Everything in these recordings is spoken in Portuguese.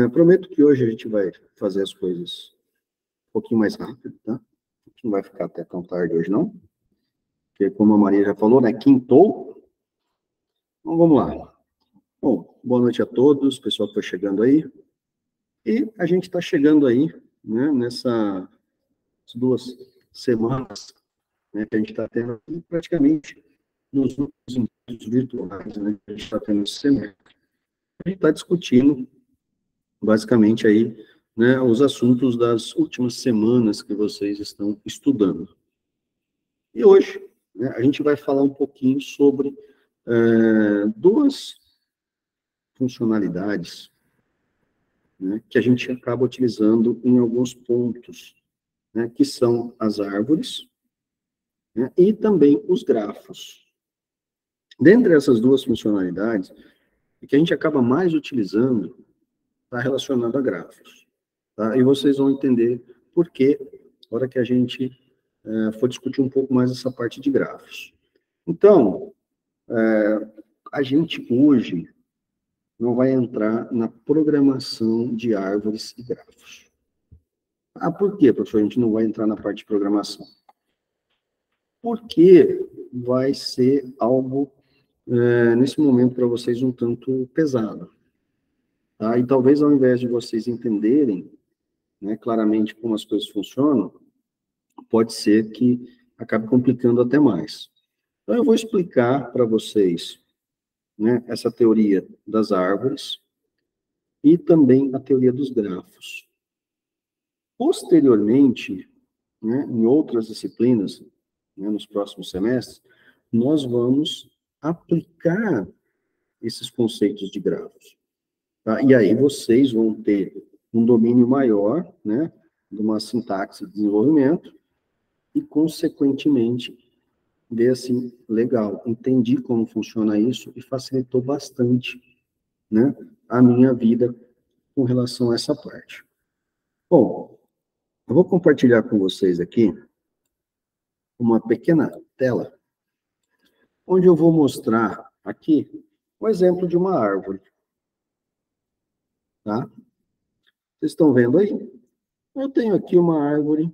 Prometo que hoje a gente vai fazer as coisas um pouquinho mais rápido, tá? A gente não vai ficar até tão tarde hoje, não. Porque, como a Maria já falou, né, quintou. Então, vamos lá. Bom, boa noite a todos, pessoal que foi chegando aí. E a gente está chegando aí, né, nessas 2 semanas, né, que a gente está tendo aqui, praticamente nos encontros virtuais, né, que a gente está tendo esse semestre. A gente está discutindo, basicamente, aí, né, os assuntos das últimas semanas que vocês estão estudando. E hoje, né, a gente vai falar um pouquinho sobre 2 funcionalidades, né, que a gente acaba utilizando em alguns pontos, né, que são as árvores, né, e também os grafos. Dentre essas 2 funcionalidades, o que a gente acaba mais utilizando está relacionado a grafos. Tá? E vocês vão entender por quê, na hora que a gente for discutir um pouco mais essa parte de grafos. Então, a gente hoje não vai entrar na programação de árvores e grafos. Ah, por quê, professor, a gente não vai entrar na parte de programação? Porque vai ser algo, nesse momento, para vocês, um tanto pesado. Tá? E talvez, ao invés de vocês entenderem, né, claramente como as coisas funcionam, pode ser que acabe complicando até mais. Então, eu vou explicar para vocês, né, essa teoria das árvores e também a teoria dos grafos. Posteriormente, né, em outras disciplinas, né, nos próximos semestres, nós vamos aplicar esses conceitos de grafos. Tá? E aí vocês vão ter um domínio maior, né, de uma sintaxe de desenvolvimento e, consequentemente, ver assim, legal, entendi como funciona isso e facilitou bastante, né, a minha vida com relação a essa parte. Bom, eu vou compartilhar com vocês aqui uma pequena tela, onde eu vou mostrar aqui um exemplo de uma árvore, tá? Vocês estão vendo aí? Eu tenho aqui uma árvore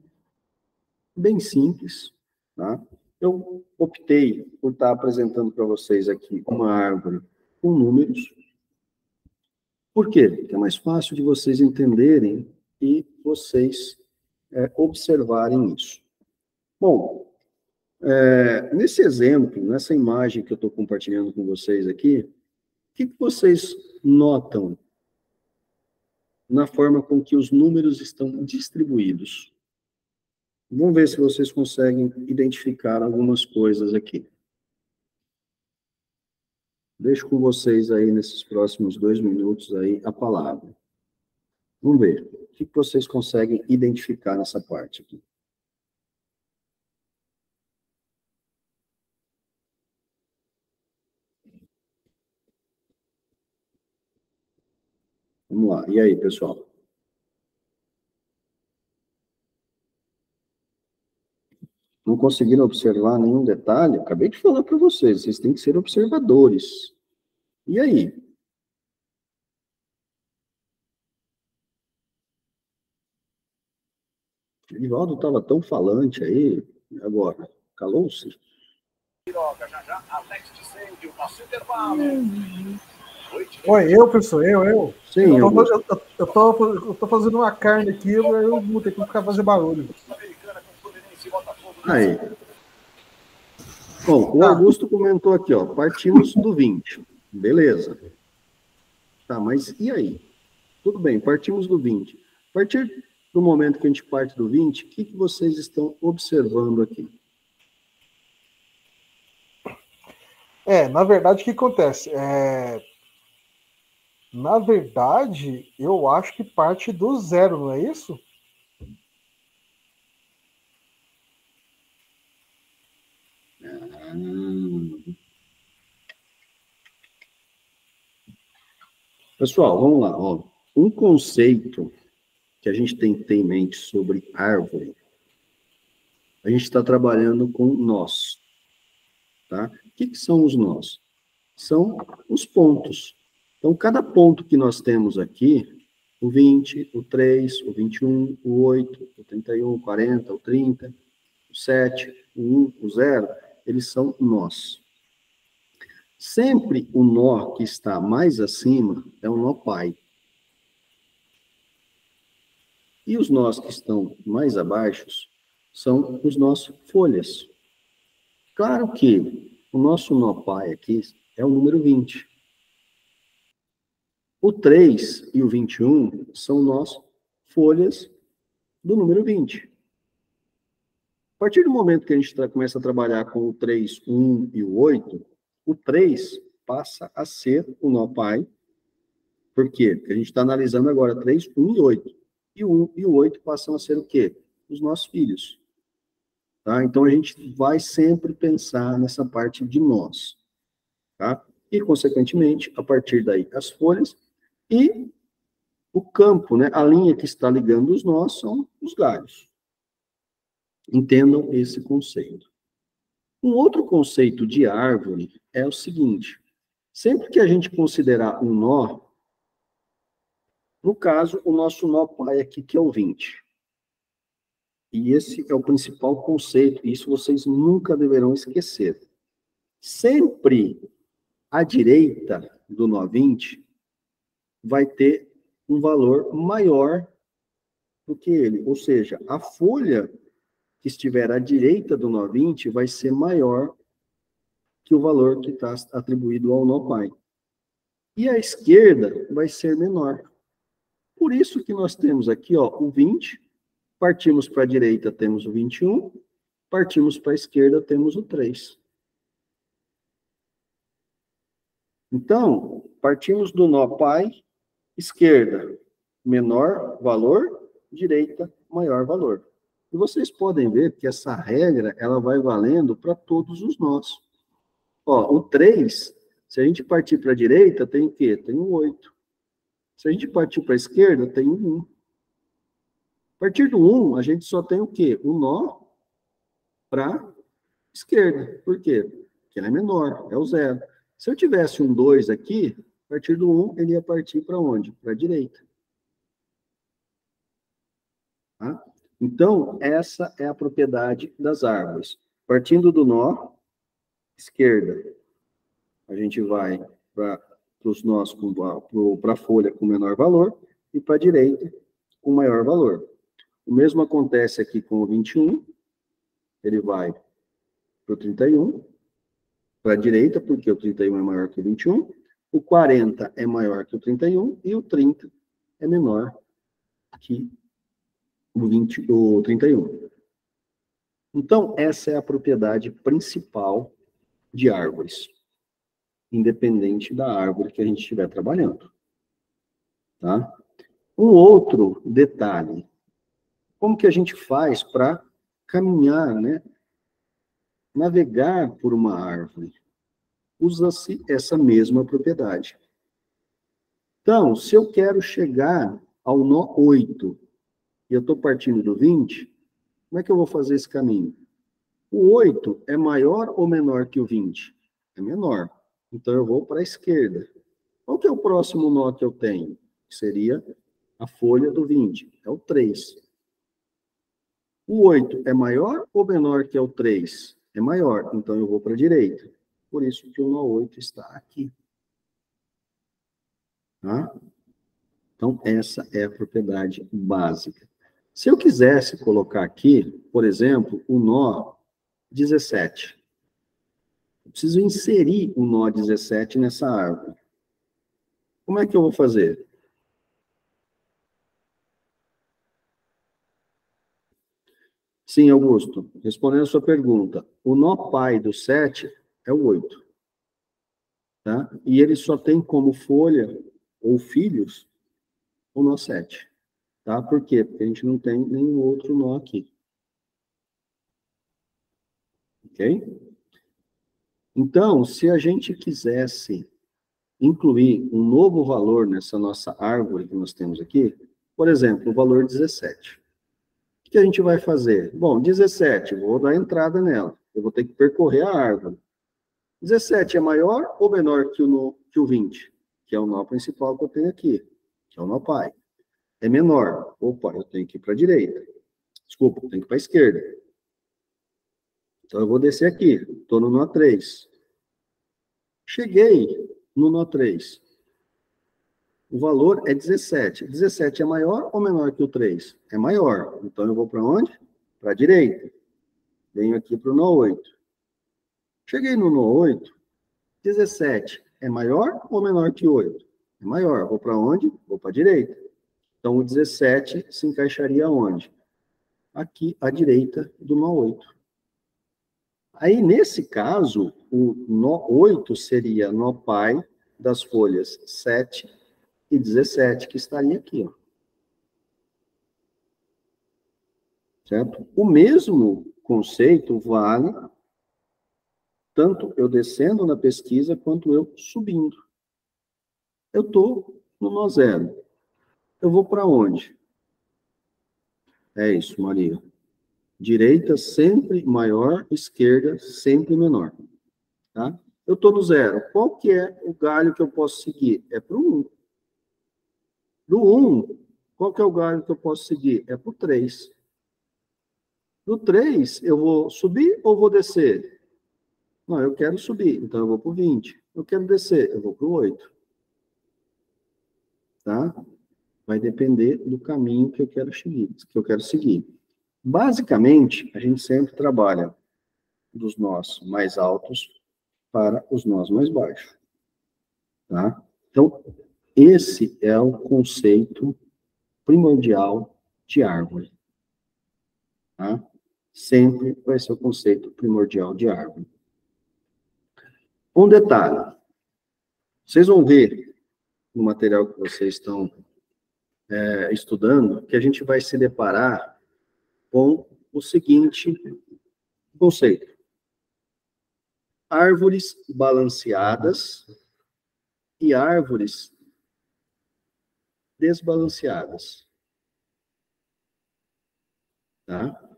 bem simples, tá? Eu optei por estar apresentando para vocês aqui uma árvore com números. Por quê? Porque é mais fácil de vocês entenderem e vocês observarem isso. Bom, nesse exemplo, nessa imagem que eu estou compartilhando com vocês aqui, o que vocês notam na forma com que os números estão distribuídos? Vamos ver se vocês conseguem identificar algumas coisas aqui. Deixo com vocês aí, nesses próximos 2 minutos, aí, a palavra. Vamos ver. O que vocês conseguem identificar nessa parte aqui? Vamos lá. E aí, pessoal? Não conseguiram observar nenhum detalhe? Acabei de falar para vocês, vocês têm que ser observadores. E aí? O Edivaldo estava tão falante aí, agora, calou-se? Oi, professor, eu. Sim, eu tô fazendo uma carne aqui, eu vou ter que ficar fazendo barulho. Aí. Bom, o Augusto comentou aqui, ó, partimos do 20. Beleza. Tá, mas e aí? Tudo bem, partimos do 20. A partir do momento que a gente parte do 20, o que vocês estão observando aqui? Na verdade, o que acontece? Na verdade, eu acho que parte do 0, não é isso? Pessoal, vamos lá. Ó. Um conceito que a gente tem que ter em mente sobre árvore, a gente está trabalhando com nós. Tá? O que são os nós? São os pontos. Então, cada ponto que nós temos aqui, o 20, o 3, o 21, o 8, o 31, o 40, o 30, o 7, o 1, o 0, eles são nós. Sempre o nó que está mais acima é o nó pai. E os nós que estão mais abaixo são os nós folhas. Claro que o nosso nó pai aqui é o número 20. O 3 e o 21 são nós folhas do número 20. A partir do momento que a gente começa a trabalhar com o 3, 1 e o 8, o 3 passa a ser o nó pai. Por quê? Porque a gente está analisando agora 3, 1 e 8. E o 1 e o 8 passam a ser o quê? Os nossos filhos. Tá? Então, a gente vai sempre pensar nessa parte de nós. Tá? E, consequentemente, a partir daí, as folhas e o campo, né? A linha que está ligando os nós são os galhos. Entendam esse conceito. Um outro conceito de árvore é o seguinte: sempre que a gente considerar um nó, no caso, o nosso nó pai aqui, que é o 20. E esse é o principal conceito, e isso vocês nunca deverão esquecer. Sempre à direita do nó 20 vai ter um valor maior do que ele. Ou seja, a folha que estiver à direita do nó 20 vai ser maior que o valor que está atribuído ao nó pai. E a esquerda vai ser menor. Por isso que nós temos aqui, ó, o 20, partimos para a direita, temos o 21, partimos para a esquerda, temos o 3. Então, partimos do nó pai, esquerda, menor valor, direita, maior valor. E vocês podem ver que essa regra, ela vai valendo para todos os nós. Ó, o 3, se a gente partir para a direita, tem o quê? Tem o 8. Se a gente partir para a esquerda, tem o 1. A partir do 1, a gente só tem o quê? O nó para a esquerda. Por quê? Porque ele é menor, é o 0. Se eu tivesse um 2 aqui, a partir do 1, ele ia partir para onde? Para a direita. Tá? Então, essa é a propriedade das árvores. Partindo do nó, esquerda, a gente vai para os nós, para a folha com menor valor, e para a direita com maior valor. O mesmo acontece aqui com o 21, ele vai para o 31, para a direita, porque o 31 é maior que o 21, o 40 é maior que o 31, e o 30 é menor que o 31. Então, essa é a propriedade principal de árvores, independente da árvore que a gente estiver trabalhando. Tá? Um outro detalhe, como que a gente faz para caminhar, né? Navegar por uma árvore? Usa-se essa mesma propriedade. Então, se eu quero chegar ao nó 8, e eu estou partindo do 20, como é que eu vou fazer esse caminho? O 8 é maior ou menor que o 20? É menor. Então, eu vou para a esquerda. Qual que é o próximo nó que eu tenho? Seria a folha do 20. É o 3. O 8 é maior ou menor que o 3? É maior. Então, eu vou para a direita. Por isso que o nó 8 está aqui. Tá? Então, essa é a propriedade básica. Se eu quisesse colocar aqui, por exemplo, o nó 17. Eu preciso inserir o nó 17 nessa árvore. Como é que eu vou fazer? Sim, Augusto, respondendo a sua pergunta, o nó pai do 7 é o 8. Tá? E ele só tem como folha ou filhos o nó 7. Tá? Por quê? Porque a gente não tem nenhum outro nó aqui. Ok? Então, se a gente quisesse incluir um novo valor nessa nossa árvore que nós temos aqui, por exemplo, o valor 17. O que a gente vai fazer? Bom, 17, vou dar entrada nela. Eu vou ter que percorrer a árvore. 17 é maior ou menor que o 20? Que é o nó principal que eu tenho aqui, que é o nó pai. é menor. Opa, eu tenho que ir para a direita. Desculpa, eu tenho que ir para a esquerda. Então, eu vou descer aqui. Estou no nó 3. Cheguei no nó 3. O valor é 17. 17 é maior ou menor que o 3? É maior. Então, eu vou para onde? Para a direita. Venho aqui para o nó 8. Cheguei no nó 8. 17 é maior ou menor que 8? É maior. Vou para onde? Vou para a direita. Então, o 17 se encaixaria onde? Aqui, à direita do nó 8. Aí, nesse caso, o nó 8 seria nó pai das folhas 7 e 17, que estaria aqui, ó. Certo? O mesmo conceito vale tanto eu descendo na pesquisa quanto eu subindo. Eu estou no nó 0. Eu vou para onde? É isso, Maria. Direita sempre maior, esquerda sempre menor. Tá? Eu estou no 0. Qual que é o galho que eu posso seguir? É para o 1. Do 1, qual que é o galho que eu posso seguir? É para o 3. Do 3, eu vou subir ou vou descer? Não, eu quero subir, então eu vou para o 20. Eu quero descer, eu vou para o 8. Tá? Vai depender do caminho que eu quero seguir. Basicamente, a gente sempre trabalha dos nós mais altos para os nós mais baixos. Tá? Então, esse é o conceito primordial de árvore. Tá? Sempre vai ser o conceito primordial de árvore. Um detalhe. Vocês vão ver no material que vocês estão estudando que a gente vai se deparar com o seguinte conceito. Árvores balanceadas e árvores desbalanceadas. Tá?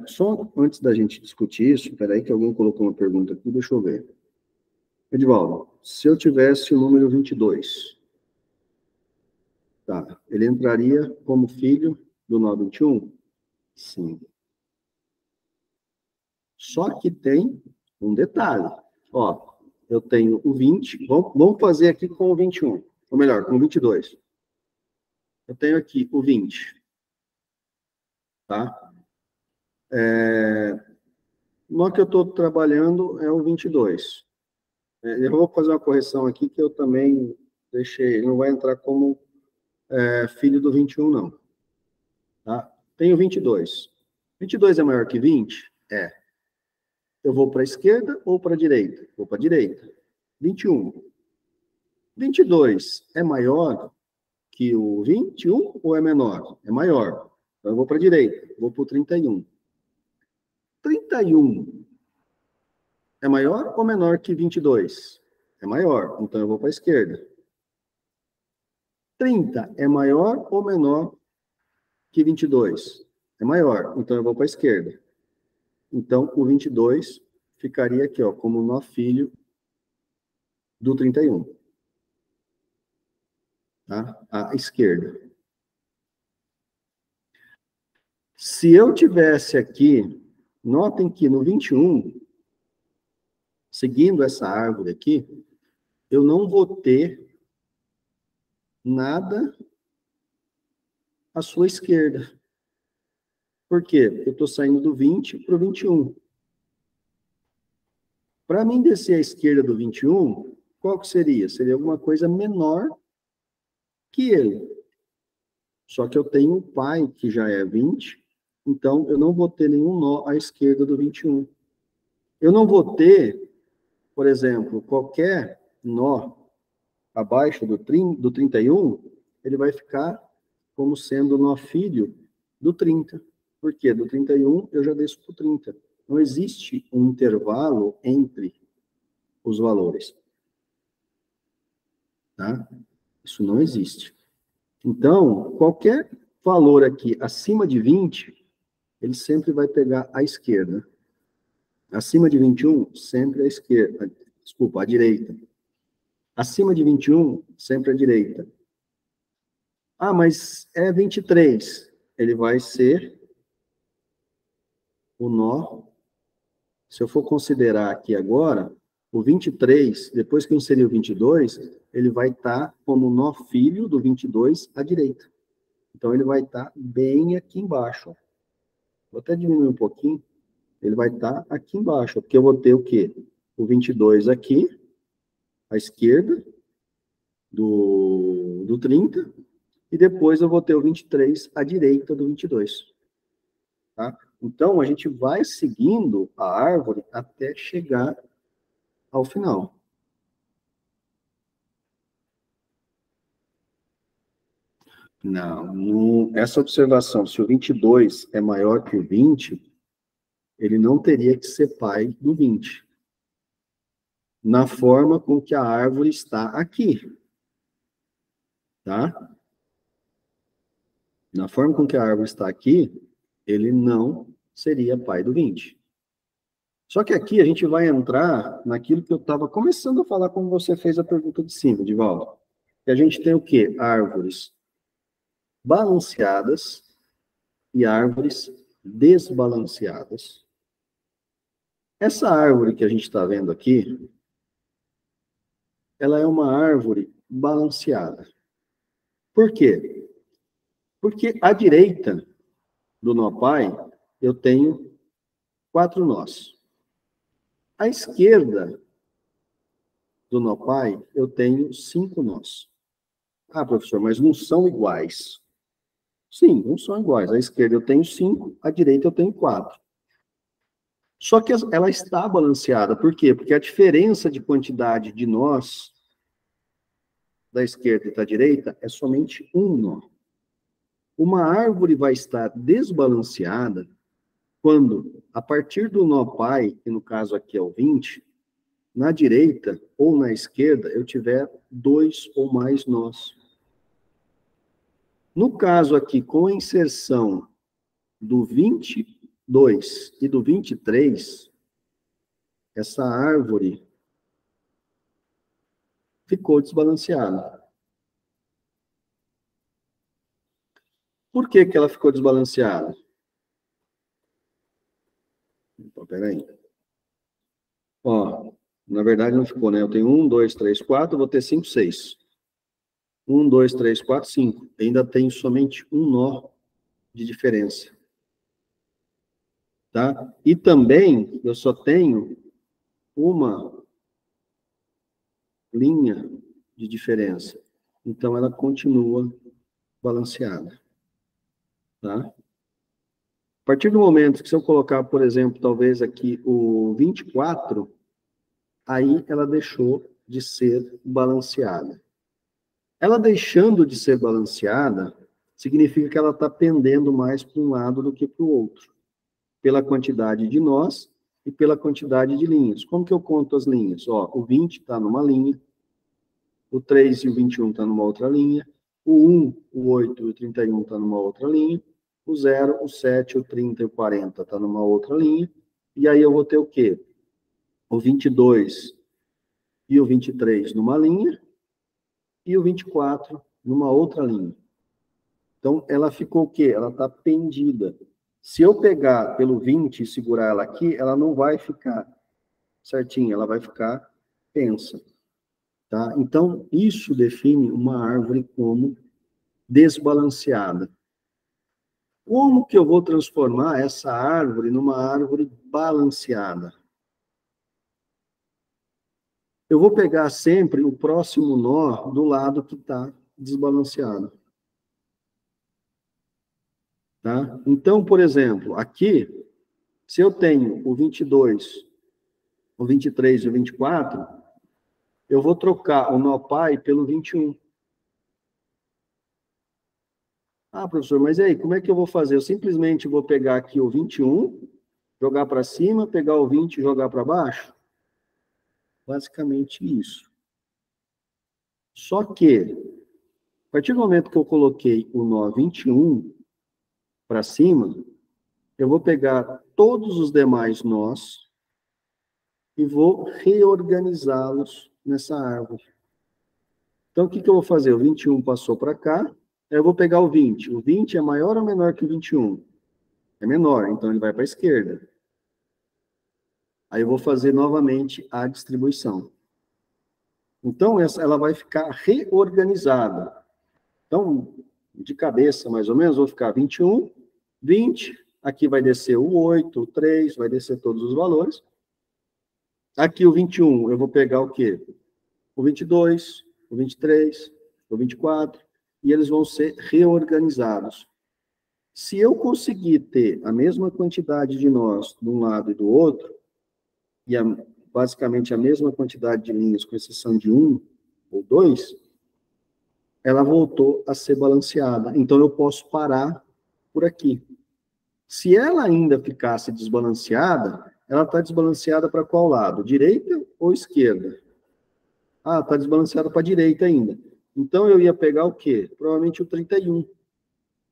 Só antes da gente discutir isso, peraí que alguém colocou uma pergunta aqui, deixa eu ver. Edivaldo, se eu tivesse o número 22, tá, ele entraria como filho do nó 21? Sim. Só que tem um detalhe. Ó, eu tenho o 20, vamos fazer aqui com o 21, ou melhor, com o 22. Eu tenho aqui o 20, tá? O nó que eu estou trabalhando é o 22. Eu vou fazer uma correção aqui que eu também deixei, não vai entrar como filho do 21, não. Tá? Tenho 22. 22 é maior que 20? É. Eu vou para a esquerda ou para a direita? Vou para a direita. 21. 22 é maior que o 21 ou é menor? É maior. Então, eu vou para a direita. Vou para o 31. 31 é maior ou menor que 22? É maior. Então, eu vou para a esquerda. 30 é maior ou menor que 22? É maior. Então, eu vou para a esquerda. Então, o 22 ficaria aqui, ó, como nó filho do 31. Tá? À esquerda. Se eu tivesse aqui, notem que no 21, seguindo essa árvore aqui, eu não vou ter nada à sua esquerda. Por quê? Eu estou saindo do 20 para o 21. Para mim descer à esquerda do 21, qual que seria? Seria alguma coisa menor que ele. Só que eu tenho um pai que já é 20, então eu não vou ter nenhum nó à esquerda do 21. Eu não vou ter, por exemplo, qualquer nó abaixo do 31, ele vai ficar como sendo nó filho do 30. Por quê? Do 31 eu já desço para o 30. Não existe um intervalo entre os valores. Tá? Isso não existe. Então, qualquer valor aqui acima de 20, ele sempre vai pegar à esquerda. Acima de 21, sempre à esquerda. Desculpa, à direita. Acima de 21, sempre à direita. Ah, mas é 23. Ele vai ser o nó. Se eu for considerar aqui agora, o 23, depois que eu inserir o 22, ele vai estar como nó filho do 22 à direita. Então, ele vai estar bem aqui embaixo. Vou até diminuir um pouquinho. Ele vai estar aqui embaixo, porque eu vou ter o quê? O 22 aqui, à esquerda do 30, e depois eu vou ter o 23 à direita do 22. Tá? Então, a gente vai seguindo a árvore até chegar ao final. Não, essa observação, se o 22 é maior que o 20, ele não teria que ser pai do 20. Na forma com que a árvore está aqui. Tá? Na forma com que a árvore está aqui, ele não seria pai do 20. Só que aqui a gente vai entrar naquilo que eu estava começando a falar quando você fez a pergunta de cima, Divaldo. Que a gente tem o quê? Árvores balanceadas e árvores desbalanceadas. Essa árvore que a gente está vendo aqui, ela é uma árvore balanceada. Por quê? Porque à direita do nó pai, eu tenho 4 nós. À esquerda do nó pai, eu tenho 5 nós. Ah, professor, mas não são iguais. Sim, não são iguais. À esquerda eu tenho 5, à direita eu tenho 4. Só que ela está balanceada. Por quê? Porque a diferença de quantidade de nós da esquerda e da direita é somente um nó. Uma árvore vai estar desbalanceada quando, a partir do nó pai, que no caso aqui é o 20, na direita ou na esquerda eu tiver 2 ou mais nós. No caso aqui, com a inserção do 22 e do 23, essa árvore ficou desbalanceada. Por que que ela ficou desbalanceada? Então, peraí. Ó, na verdade não ficou, né? Eu tenho 1, 2, 3, 4, vou ter 5, 6. 1, 2, 3, 4, 5. Ainda tenho somente um nó de diferença. Tá? E também eu só tenho uma linha de diferença. Então ela continua balanceada. Tá? A partir do momento que se eu colocar, por exemplo, talvez aqui o 24, aí ela deixou de ser balanceada. Ela deixando de ser balanceada, significa que ela está pendendo mais para um lado do que para o outro, pela quantidade de nós e pela quantidade de linhas. Como que eu conto as linhas? Ó, o 20 está numa linha, o 3 e o 21 está numa outra linha, o 1, o 8 e o 31 está numa outra linha, o 0, o 7, o 30 e o 40 está numa outra linha, e aí eu vou ter o quê? O 22 e o 23 numa linha, e o 24 numa outra linha. Então, ela ficou o quê? Ela está pendida. Se eu pegar pelo 20 e segurar ela aqui, ela não vai ficar certinha, ela vai ficar tensa. Tá? Então, isso define uma árvore como desbalanceada. Como que eu vou transformar essa árvore numa árvore balanceada? Eu vou pegar sempre o próximo nó do lado que está desbalanceado. Tá? Então, por exemplo, aqui, se eu tenho o 22, o 23 e o 24, eu vou trocar o nó pai pelo 21. Ah, professor, mas e aí, como é que eu vou fazer? Eu simplesmente vou pegar aqui o 21, jogar para cima, pegar o 20 e jogar para baixo? Basicamente isso. Só que, a partir do momento que eu coloquei o nó 21 para cima, eu vou pegar todos os demais nós e vou reorganizá-los nessa árvore. Então, o que que eu vou fazer? O 21 passou para cá, Eu vou pegar o 20. O 20 é maior ou menor que o 21? É menor, então ele vai para a esquerda. Aí eu vou fazer novamente a distribuição. Então, ela vai ficar reorganizada. Então, de cabeça, mais ou menos, vou ficar 21, 20, aqui vai descer o 8, o 3, vai descer todos os valores. Aqui o 21, eu vou pegar o quê? O 22, o 23, o 24, e eles vão ser reorganizados. Se eu conseguir ter a mesma quantidade de nós de um lado e do outro, e basicamente a mesma quantidade de linhas, com exceção de um ou dois, ela voltou a ser balanceada. Então, eu posso parar por aqui. Se ela ainda ficasse desbalanceada, ela está desbalanceada para qual lado? Direita ou esquerda? Ah, está desbalanceada para a direita ainda. Então, eu ia pegar o quê? Provavelmente o 31.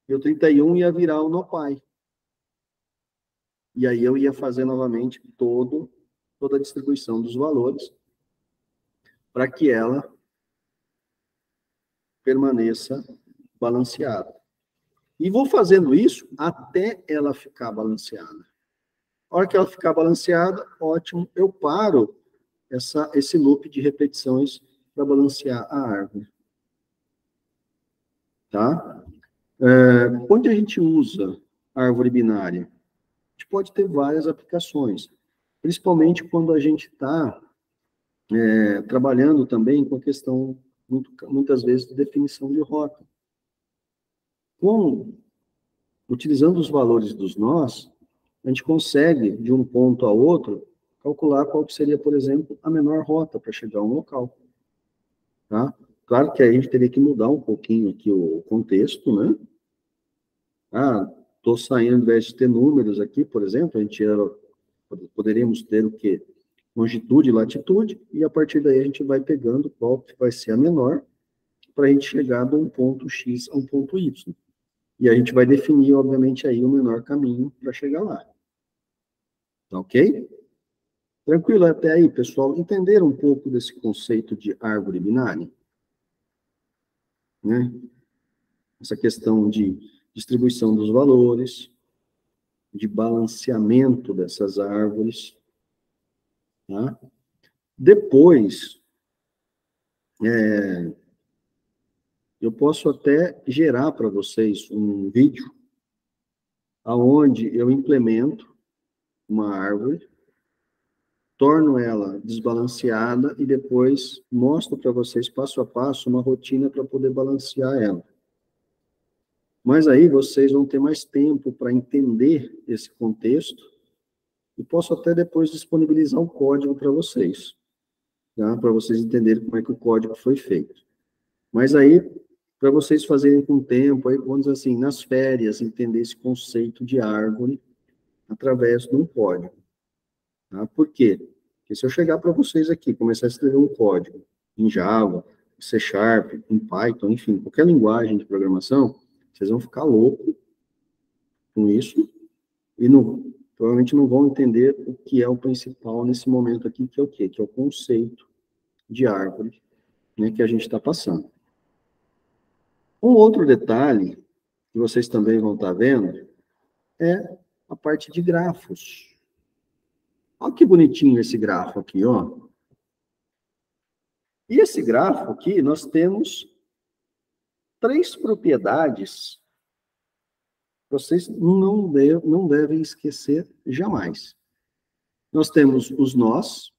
E o 31 ia virar o NOPAI. E aí eu ia fazer novamente toda a distribuição dos valores para que ela permaneça balanceada. E vou fazendo isso até ela ficar balanceada. A hora que ela ficar balanceada, ótimo, eu paro esse loop de repetições para balancear a árvore. Tá? Onde a gente usa a árvore binária? A gente pode ter várias aplicações, principalmente quando a gente está trabalhando também com a questão, muitas vezes, de definição de rota. Utilizando os valores dos nós, a gente consegue, de um ponto a outro, calcular qual seria, por exemplo, a menor rota para chegar a um local. Tá? Claro que a gente teria que mudar um pouquinho aqui o contexto, né? Estou saindo, ao invés de ter números aqui, por exemplo, poderíamos ter o quê? Longitude e latitude, e a partir daí a gente vai pegando qual que vai ser a menor, para a gente chegar de um ponto X a um ponto Y. E a gente vai definir, obviamente, aí o menor caminho para chegar lá. Tá ok? Tranquilo até aí, pessoal? Entenderam um pouco desse conceito de árvore binária? Né? Essa questão de distribuição dos valores, de balanceamento dessas árvores. Tá? Depois, eu posso até gerar para vocês um vídeo aonde eu implemento uma árvore, torno ela desbalanceada e depois mostro para vocês passo a passo uma rotina para poder balancear ela. Mas aí vocês vão ter mais tempo para entender esse contexto e posso até depois disponibilizar um código para vocês, tá? Para vocês entenderem como é que o código foi feito. Mas aí, para vocês fazerem com tempo, aí, vamos dizer assim, nas férias, entender esse conceito de árvore através de um código. Tá? Por quê? Porque se eu chegar para vocês aqui, começar a escrever um código em Java, C Sharp, em Python, enfim, qualquer linguagem de programação, vocês vão ficar loucos com isso e provavelmente não vão entender o que é o principal nesse momento aqui, que é o quê? Que é o conceito de árvore, né, que a gente está passando. Um outro detalhe que vocês também vão estar vendo é a parte de grafos. Olha que bonitinho esse grafo aqui, ó. E esse grafo aqui, nós temos 3 propriedades que vocês não devem esquecer jamais. Nós temos os nós.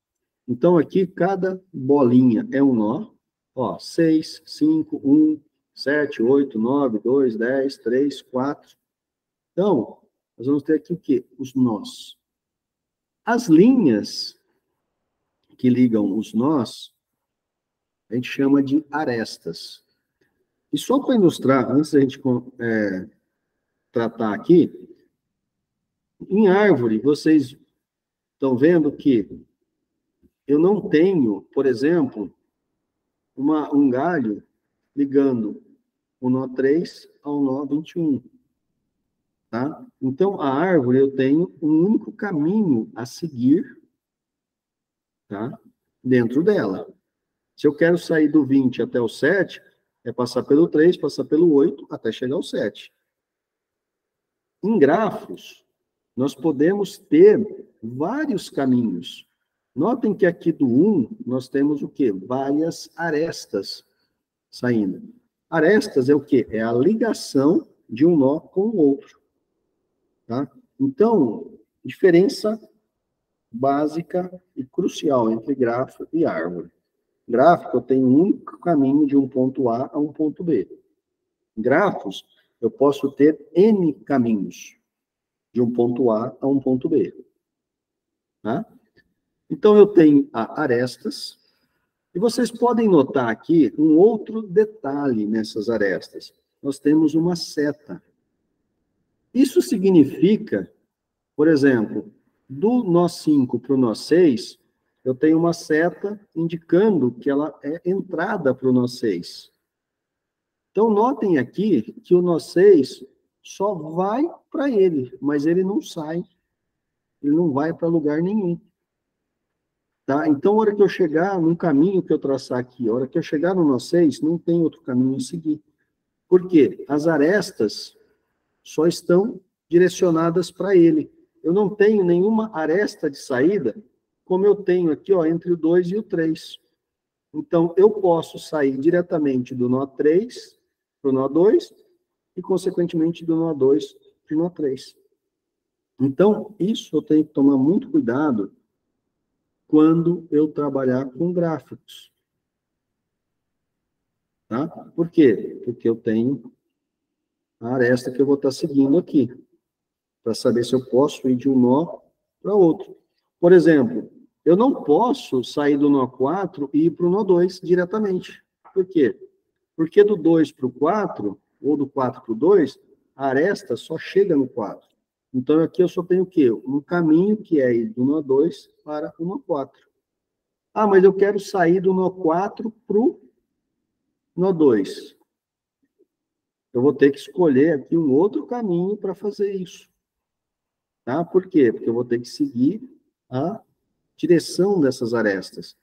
Então, aqui, cada bolinha é um nó. Ó, 6, 5, 1, 7, 8, 9, 2, 10, 3, 4. Então, nós vamos ter aqui o quê? Os nós. As linhas que ligam os nós, a gente chama de arestas. E só para ilustrar, antes da gente tratar aqui, em árvore, vocês estão vendo que eu não tenho, por exemplo, um galho ligando o nó 3 ao nó 21. Tá? Então, a árvore, eu tenho um único caminho a seguir, tá? Dentro dela. Se eu quero sair do 20 até o 7, É passar pelo 3, passar pelo 8, até chegar ao 7. Em grafos, nós podemos ter vários caminhos. Notem que aqui do 1, nós temos o quê? Várias arestas saindo. Arestas é o quê? É a ligação de um nó com o outro. Tá? Então, diferença básica e crucial entre grafo e árvore. Gráfico, eu tenho um único caminho de um ponto A a um ponto B. Grafos, eu posso ter N caminhos de um ponto A a um ponto B. Tá? Então, eu tenho arestas, e vocês podem notar aqui um outro detalhe nessas arestas. Nós temos uma seta. Isso significa, por exemplo, do nó 5 para o nó 6, eu tenho uma seta indicando que ela é entrada para o nó 6. Então, notem aqui que o nó 6 só vai para ele, mas ele não sai. Ele não vai para lugar nenhum. Tá? Então, a hora que eu chegar num caminho que eu traçar aqui, a hora que eu chegar no nó 6, não tem outro caminho a seguir. Por quê? As arestas só estão direcionadas para ele. Eu não tenho nenhuma aresta de saída, como eu tenho aqui, ó, entre o 2 e o 3. Então, eu posso sair diretamente do nó 3 para o nó 2 e, consequentemente, do nó 2 para o nó 3. Então, isso eu tenho que tomar muito cuidado quando eu trabalhar com gráficos. Tá? Por quê? Porque eu tenho a aresta que eu vou estar seguindo aqui, para saber se eu posso ir de um nó para outro. Por exemplo, eu não posso sair do nó 4 e ir para o nó 2 diretamente. Por quê? Porque do 2 para o 4, ou do 4 para o 2, a aresta só chega no 4. Então, aqui eu só tenho o quê? Um caminho que é ir do nó 2 para o nó 4. Ah, mas eu quero sair do nó 4 para o nó 2. Eu vou ter que escolher aqui um outro caminho para fazer isso. Tá? Por quê? Porque eu vou ter que seguir a direção dessas arestas.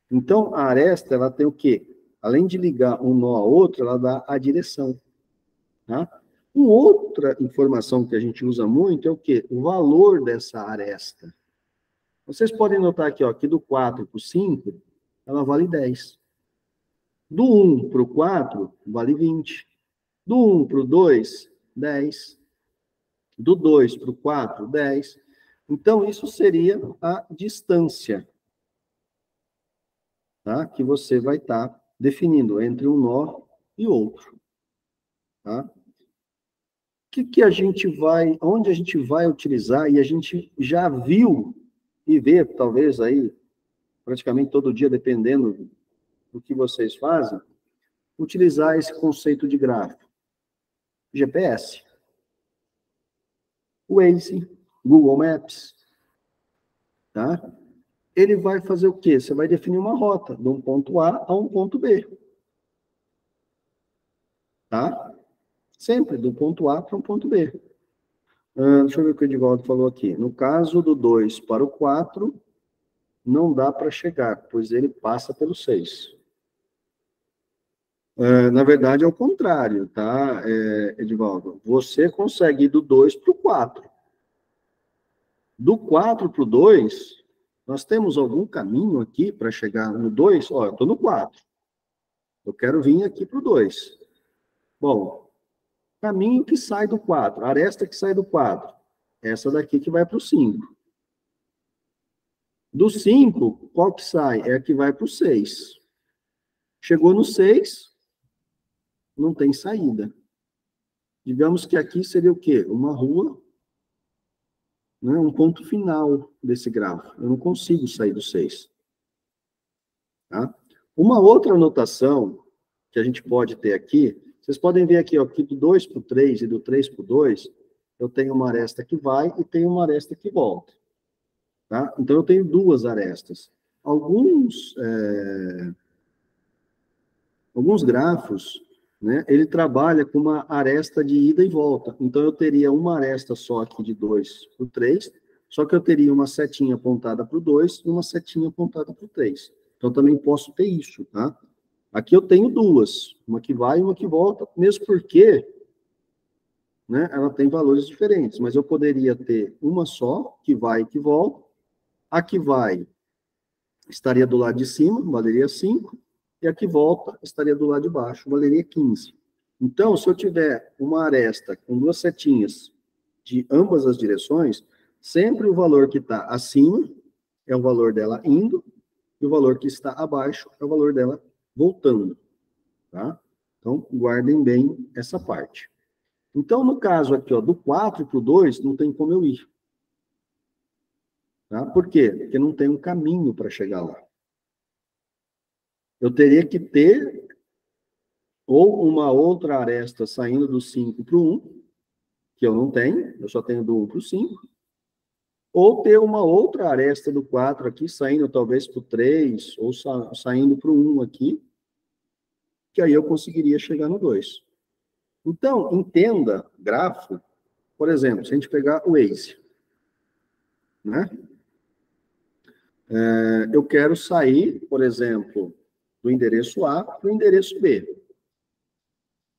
Então, a aresta, ela tem o quê? Além de ligar um nó a outro, ela dá a direção. Tá? Uma outra informação que a gente usa muito é o quê? O valor dessa aresta. Vocês podem notar aqui, ó, que do 4 para o 5, ela vale 10. Do 1 para o 4, vale 20. Do 1 para o 2, 10. Do 2 para o 4, 10. Então, isso seria a distância, tá? Que você vai estar definindo entre um nó e outro. Tá? Que a gente vai, onde a gente vai utilizar, e a gente já viu e vê, talvez aí, praticamente todo dia, dependendo do que vocês fazem, utilizar esse conceito de gráfico. GPS, Waze, Google Maps, tá? Ele vai fazer o quê? Você vai definir uma rota de um ponto A a um ponto B. Tá? Sempre do ponto A para um ponto B. Deixa eu ver o que o Edivaldo falou aqui. No caso do 2 para o 4, não dá para chegar, pois ele passa pelo 6. Na verdade, é o contrário, tá, Edivaldo? Você consegue ir do 2 para o 4. Do 4 para o 2, nós temos algum caminho aqui para chegar no 2? Ó, eu estou no 4. Eu quero vir aqui para o 2. Bom, caminho que sai do 4, aresta que sai do 4. Essa daqui que vai para o 5. Do 5, qual que sai? É a que vai para o 6. Chegou no 6, não tem saída. Digamos que aqui seria o quê? Uma rua, né? Um ponto final desse grafo. Eu não consigo sair do 6. Tá? Uma outra anotação que a gente pode ter aqui, vocês podem ver aqui, ó, que do 2 para o 3 e do 3 para o 2, eu tenho uma aresta que vai e tenho uma aresta que volta. Tá? Então, eu tenho duas arestas. Alguns grafos, né, ele trabalha com uma aresta de ida e volta. Então, eu teria uma aresta só aqui de 2 para o 3, só que eu teria uma setinha apontada para o 2 e uma setinha apontada para o 3. Então, também posso ter isso, tá? Aqui eu tenho duas, uma que vai e uma que volta, mesmo porque, né, ela tem valores diferentes, mas eu poderia ter uma só, que vai e que volta. A que vai estaria do lado de cima, valeria 5, e a que volta estaria do lado de baixo, valeria 15. Então, se eu tiver uma aresta com duas setinhas de ambas as direções, sempre o valor que está acima é o valor dela indo, e o valor que está abaixo é o valor dela voltando, tá? Então, guardem bem essa parte. Então, no caso aqui, ó, do 4 para o 2, não tem como eu ir. Tá? Por quê? Porque não tem um caminho para chegar lá. Eu teria que ter ou uma outra aresta saindo do 5 para o 1, que eu não tenho, eu só tenho do 1 para o 5, ou ter uma outra aresta do 4 aqui, saindo talvez para o 3, ou saindo para o 1 aqui, que aí eu conseguiria chegar no 2. Então, entenda grafo, por exemplo, se a gente pegar o Waze, né? Eu quero sair, por exemplo, do endereço A para o endereço B.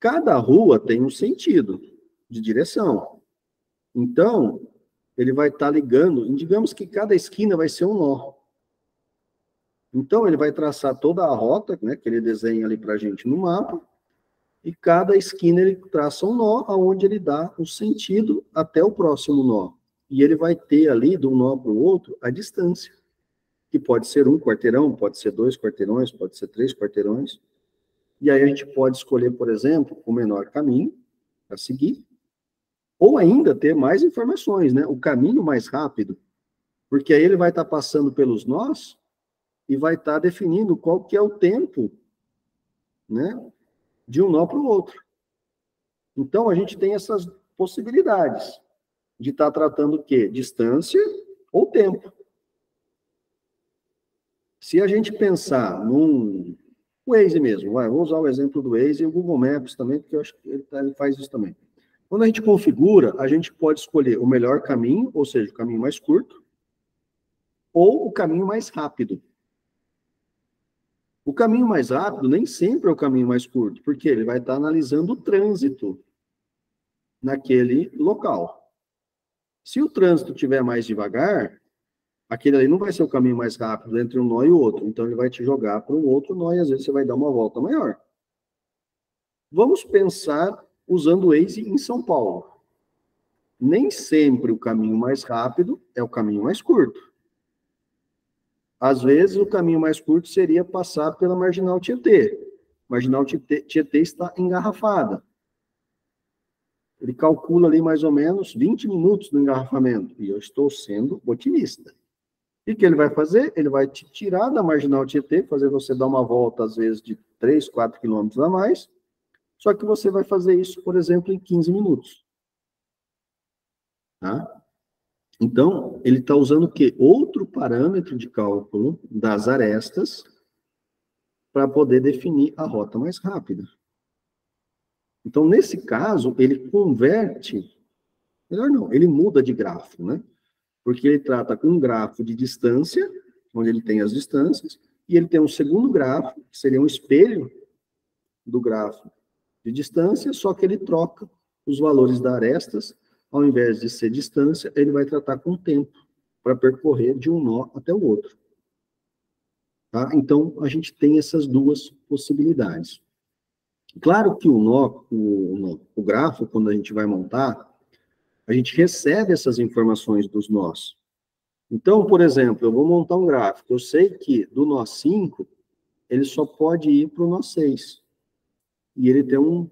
Cada rua tem um sentido de direção. Então, ele vai estar ligando, digamos que cada esquina vai ser um nó. Então, ele vai traçar toda a rota, né, que ele desenha ali para a gente no mapa, e cada esquina ele traça um nó, aonde ele dá o sentido até o próximo nó. E ele vai ter ali, de um nó para o outro, a distância, que pode ser 1 quarteirão, pode ser 2 quarteirões, pode ser 3 quarteirões. E aí a gente pode escolher, por exemplo, o menor caminho a seguir, ou ainda ter mais informações, né? O caminho mais rápido, porque aí ele vai estar passando pelos nós e vai estar definindo qual que é o tempo, né, de um nó para o outro. Então, a gente tem essas possibilidades de estar tratando o quê? Distância ou tempo. Se a gente pensar num Waze mesmo, vou usar o exemplo do Waze e o Google Maps também, porque eu acho que ele faz isso também. Quando a gente configura, a gente pode escolher o melhor caminho, ou seja, o caminho mais curto, ou o caminho mais rápido. O caminho mais rápido nem sempre é o caminho mais curto, porque ele vai estar analisando o trânsito naquele local. Se o trânsito estiver mais devagar, aquele ali não vai ser o caminho mais rápido entre um nó e o outro. Então, ele vai te jogar para um outro nó e às vezes você vai dar uma volta maior. Vamos pensar usando o Waze em São Paulo. Nem sempre o caminho mais rápido é o caminho mais curto. Às vezes, o caminho mais curto seria passar pela Marginal Tietê. Marginal Tietê está engarrafada. Ele calcula ali mais ou menos 20 minutos do engarrafamento. E eu estou sendo otimista. E o que ele vai fazer? Ele vai te tirar da Marginal Tietê, fazer você dar uma volta, às vezes, de 3, 4 quilômetros a mais. Só que você vai fazer isso, por exemplo, em 15 minutos. Tá? Então, ele está usando o quê? Outro parâmetro de cálculo das arestas para poder definir a rota mais rápida. Então, nesse caso, ele converte, melhor não, ele muda de grafo, né? Porque ele trata com um grafo de distância, onde ele tem as distâncias, e ele tem um segundo grafo, que seria um espelho do grafo de distância, só que ele troca os valores das arestas, ao invés de ser distância, ele vai tratar com tempo, para percorrer de um nó até o outro. Tá? Então, a gente tem essas duas possibilidades. Claro que o grafo, quando a gente vai montar, a gente recebe essas informações dos nós. Então, por exemplo, eu vou montar um gráfico, eu sei que do nó 5, ele só pode ir para o nó 6. E ele tem um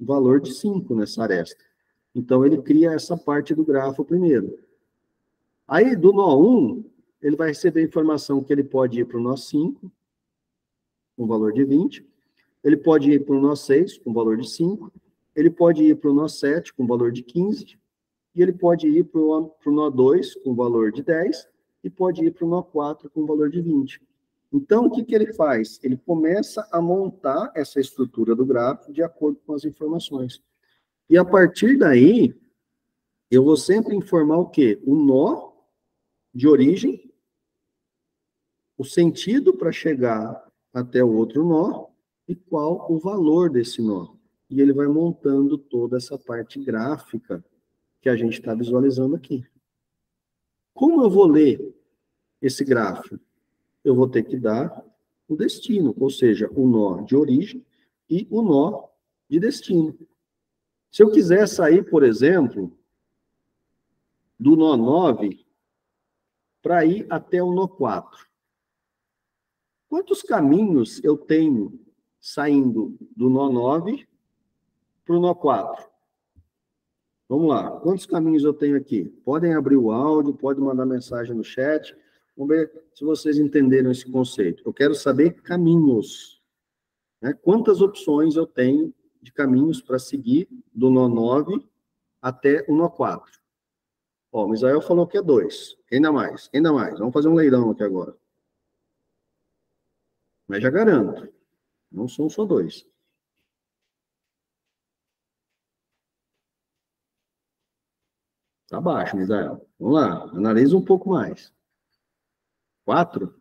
valor de 5 nessa aresta. Então, ele cria essa parte do grafo primeiro. Aí, do nó 1, ele vai receber a informação que ele pode ir para o nó 5, com valor de 20. Ele pode ir para o nó 6, com valor de 5. Ele pode ir para o nó 7, com valor de 15. E ele pode ir para o nó 2, com valor de 10. E pode ir para o nó 4, com valor de 20. Então, o que ele faz? Ele começa a montar essa estrutura do gráfico de acordo com as informações. E a partir daí, eu vou sempre informar o quê? O nó de origem, o sentido para chegar até o outro nó, e qual o valor desse nó. E ele vai montando toda essa parte gráfica que a gente está visualizando aqui. Como eu vou ler esse gráfico? Eu vou ter que dar o destino, ou seja, o nó de origem e o nó de destino. Se eu quiser sair, por exemplo, do nó 9 para ir até o nó 4, quantos caminhos eu tenho saindo do nó 9 para o nó 4? Vamos lá, quantos caminhos eu tenho aqui? Podem abrir o áudio, podem mandar mensagem no chat. Vamos ver se vocês entenderam esse conceito. Eu quero saber caminhos. Né? Quantas opções eu tenho de caminhos para seguir do nó 9 até o nó 4? Ó, o Misael falou que é 2. Quem dá mais? Quem dá mais? Vamos fazer um leilão aqui agora. Mas já garanto, não são só 2. Tá baixo, Misael. Vamos lá, analisa um pouco mais. 4?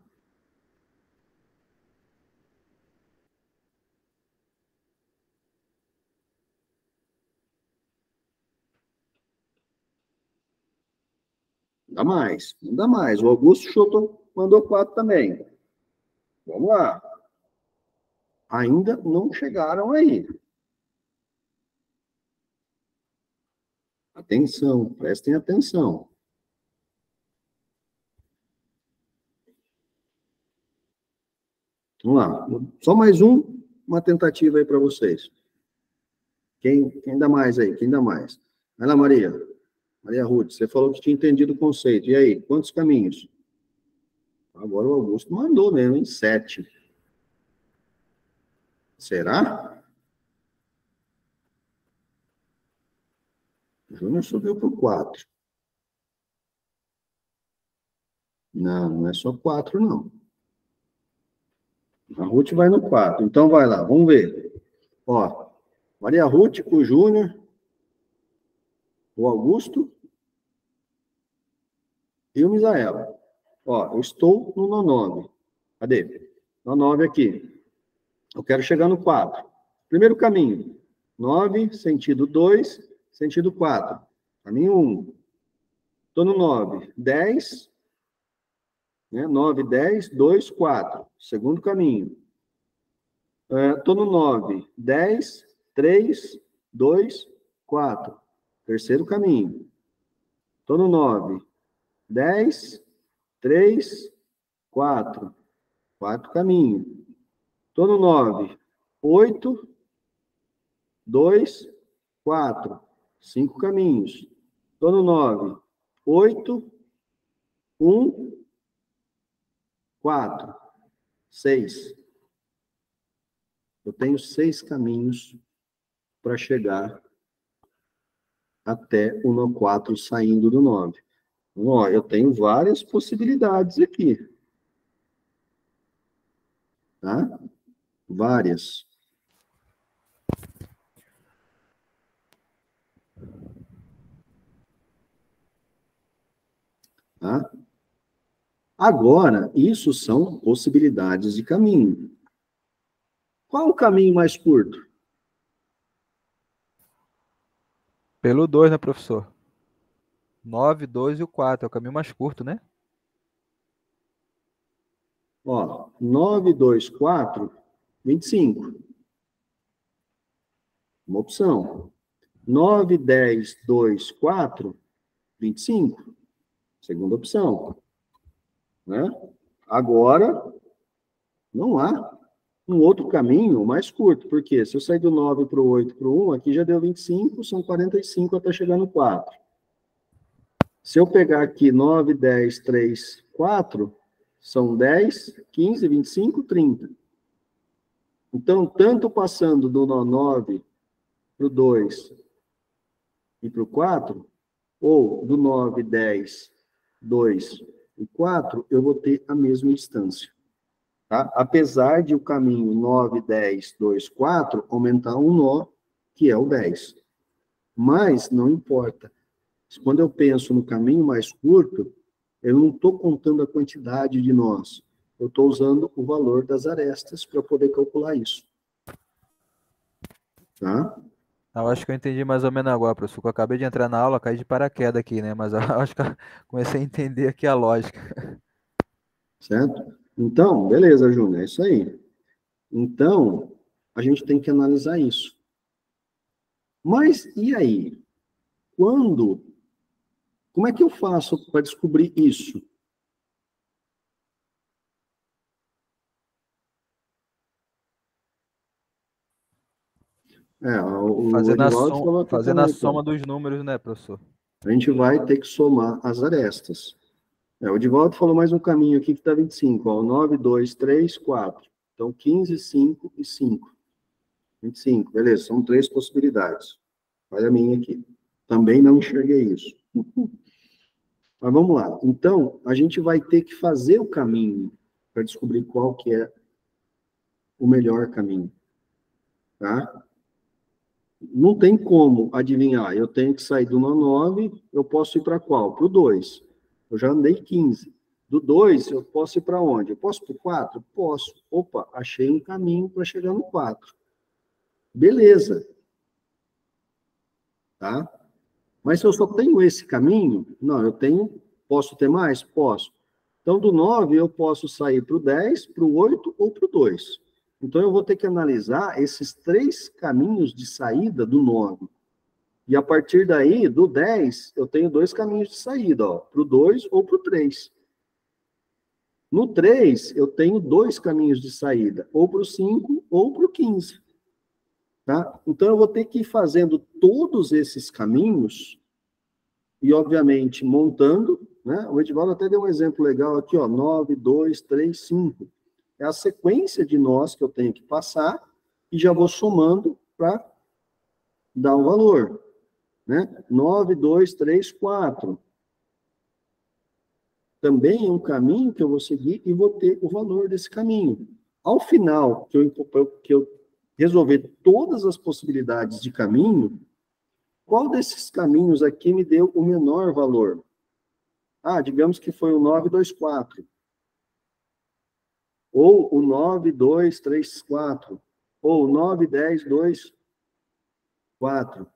Dá mais, não dá mais. O Augusto Choto mandou 4 também. Vamos lá. Ainda não chegaram aí. Atenção, prestem atenção. Vamos lá. Só mais uma tentativa aí para vocês. Quem dá mais aí? Quem dá mais? Vai lá, Maria. Maria Ruth, você falou que tinha entendido o conceito. E aí, quantos caminhos? Agora o Augusto mandou mesmo, em 7. Será? O Júnior subiu para o 4. Não, não é só 4, não. A Ruth vai no 4. Então, vai lá, vamos ver. Ó, Maria Ruth, o Júnior, o Augusto e o Misael. Ó, eu estou no nó 9. Cadê? Nó 9 aqui. Eu quero chegar no 4. Primeiro caminho. 9, sentido 2, sentido 4. Caminho 1. Estou no 9. 10. Né? 9, 10, 2, 4. Segundo caminho. Estou no 9. 10, 3, 2, 4. Terceiro caminho. Estou no 9. 10, 3, 4. Quarto caminho. Estou no 9. 8, 2, 4. 5 caminhos. Estou no 9. 8, 1, 4. 6. Eu tenho 6 caminhos para chegar até o nó 4 saindo do 9. Então, ó, eu tenho várias possibilidades aqui. Tá? Várias. Tá? Agora, isso são possibilidades de caminho. Qual o caminho mais curto? Pelo 2, né, professor? 9, 2 e o 4. É o caminho mais curto, né? Ó, 9, 2, 4, 25. Uma opção. 9, 10, 2, 4, 25. Segunda opção. Né? Agora, não há um outro caminho mais curto. Porque se eu sair do 9 para o 8 para o 1, aqui já deu 25, são 45 até chegar no 4. Se eu pegar aqui 9, 10, 3, 4, são 10, 15, 25, 30. Então, tanto passando do nó 9 para o 2 e para o 4, ou do 9, 10, 2 e 4, eu vou ter a mesma distância. Tá? Apesar de o caminho 9, 10, 2, 4 aumentar um nó, que é o 10. Mas não importa. Quando eu penso no caminho mais curto, eu não estou contando a quantidade de nós. Eu estou usando o valor das arestas para poder calcular isso. tá? Eu acho que eu entendi mais ou menos agora, professor. Que eu acabei de entrar na aula, caí de paraquedas aqui, né? Mas eu acho que eu comecei a entender aqui a lógica. Certo? Então, beleza, Júnior, é isso aí. Então, a gente tem que analisar isso. Mas, e aí? Quando? Como é que eu faço para descobrir isso? O Edivaldo falou aqui Fazendo a também, soma então. dos números, né, professor? A gente vai ter que somar as arestas. O Edivaldo falou mais um caminho aqui que está 25, ó, 9, 2, 3, 4. Então, 15, 5 e 5. 25, beleza, são três possibilidades. Olha a minha aqui. Também não enxerguei isso. Mas vamos lá. Então, a gente vai ter que fazer o caminho para descobrir qual que é o melhor caminho, tá? Não tem como adivinhar. Eu tenho que sair do 9, eu posso ir para qual? Para o 2. Eu já andei 15. Do 2, eu posso ir para onde? Eu posso para o 4? Posso. Opa, achei um caminho para chegar no 4. Beleza, tá? Mas se eu só tenho esse caminho, não, eu tenho, posso ter mais? Posso. Então, do 9, eu posso sair para o 10, para o 8 ou para o 2. Então, eu vou ter que analisar esses três caminhos de saída do 9. E a partir daí, do 10, eu tenho dois caminhos de saída, para o 2 ou para o 3. No 3, eu tenho dois caminhos de saída, ou para o 5 ou para o 15. Tá? Então, eu vou ter que ir fazendo todos esses caminhos e, obviamente, montando, né? O Edivaldo até deu um exemplo legal aqui, ó, 9, 2, 3, 5. É a sequência de nós que eu tenho que passar e já vou somando para dar um valor, né? 9, 2, 3, 4. Também é um caminho que eu vou seguir e vou ter o valor desse caminho. Ao final, que eu resolver todas as possibilidades de caminho, qual desses caminhos aqui me deu o menor valor? Ah, digamos que foi o 924. Ou o 9234. Ou o 910224.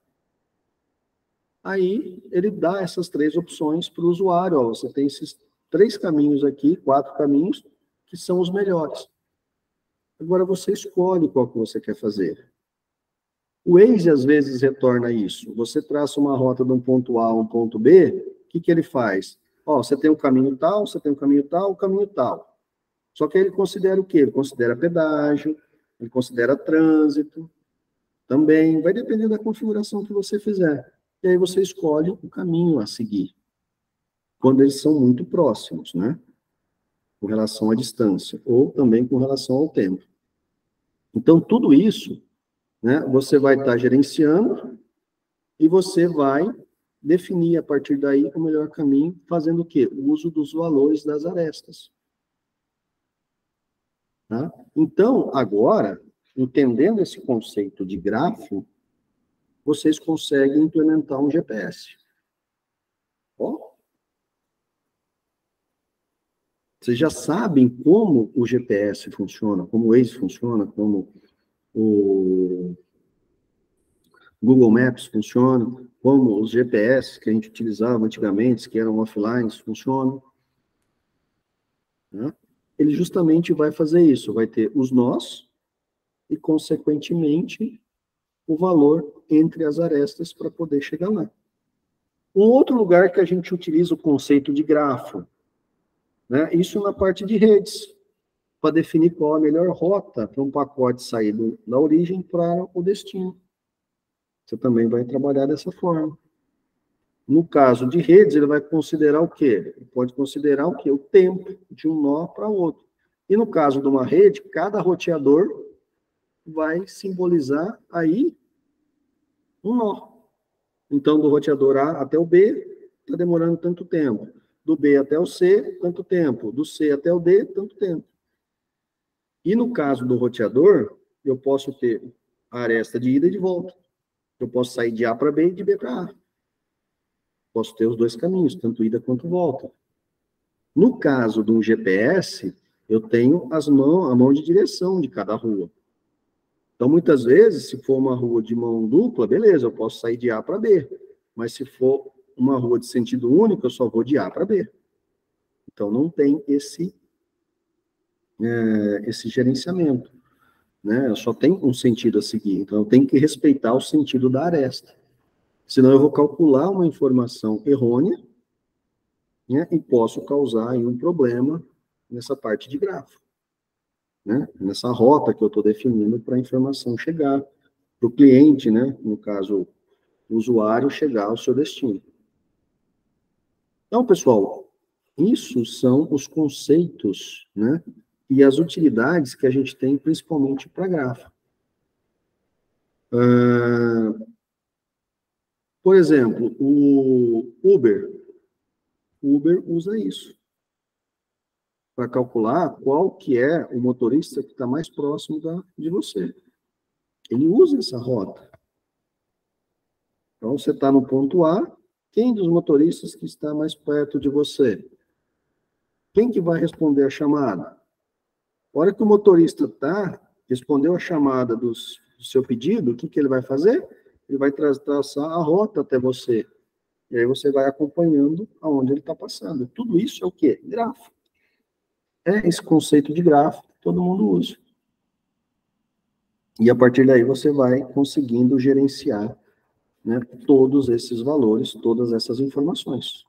Aí, ele dá essas três opções para o usuário. Ó, você tem esses três caminhos aqui, quatro caminhos, que são os melhores. Agora, você escolhe qual que você quer fazer. O Waze, às vezes, retorna isso. Você traça uma rota de um ponto A a um ponto B, o que, que ele faz? Ó, você tem um caminho tal, você tem um caminho tal, um caminho tal. Só que ele considera o quê? Ele considera pedágio, ele considera trânsito, também. Vai depender da configuração que você fizer. E aí você escolhe o caminho a seguir. Quando eles são muito próximos, né? Com relação à distância, ou também com relação ao tempo. Então, tudo isso, né, você vai estar gerenciando e você vai definir a partir daí o melhor caminho, fazendo o quê? O uso dos valores das arestas. Tá? Então, agora, entendendo esse conceito de grafo, vocês conseguem implementar um GPS. Ó, vocês já sabem como o GPS funciona, como o Waze funciona, como o Google Maps funciona, como os GPS que a gente utilizava antigamente, que eram offline, funcionam. Né? Ele justamente vai fazer isso, vai ter os nós e, consequentemente, o valor entre as arestas para poder chegar lá. Um outro lugar que a gente utiliza o conceito de grafo, né? Isso na parte de redes, para definir qual a melhor rota para um pacote sair da origem para o destino. Você também vai trabalhar dessa forma. No caso de redes, ele vai considerar o quê? Ele pode considerar o quê? O tempo de um nó para outro. E no caso de uma rede, cada roteador vai simbolizar aí um nó. Então, do roteador A até o B, está demorando tanto tempo. Do B até o C, tanto tempo. Do C até o D, tanto tempo. E no caso do roteador, eu posso ter a aresta de ida e de volta. Eu posso sair de A para B e de B para A. Posso ter os dois caminhos, tanto ida quanto volta. No caso de um GPS, eu tenho a mão de direção de cada rua. Então, muitas vezes, se for uma rua de mão dupla, beleza, eu posso sair de A para B. Mas se for uma rua de sentido único, eu só vou de A para B. Então, não tem esse gerenciamento, né? Eu só tenho um sentido a seguir. Então, eu tenho que respeitar o sentido da aresta. Senão, eu vou calcular uma informação errônea, né? E posso causar aí um problema nessa parte de grafo, né? Nessa rota que eu estou definindo para a informação chegar para o cliente, né? No caso, o usuário chegar ao seu destino. Então, pessoal, isso são os conceitos, né? E as utilidades que a gente tem, principalmente para grafo. Por exemplo, o Uber usa isso para calcular qual que é o motorista que está mais próximo de você. Ele usa essa rota. Então, você está no ponto A, quem dos motoristas que está mais perto de você? Quem que vai responder a chamada? A hora que o motorista respondeu a chamada do seu pedido, o que ele vai fazer? Ele vai traçar a rota até você. E aí você vai acompanhando aonde ele está passando. Tudo isso é o quê? Grafo. É esse conceito de grafo que todo mundo usa. E a partir daí você vai conseguindo gerenciar, né, todos esses valores, todas essas informações.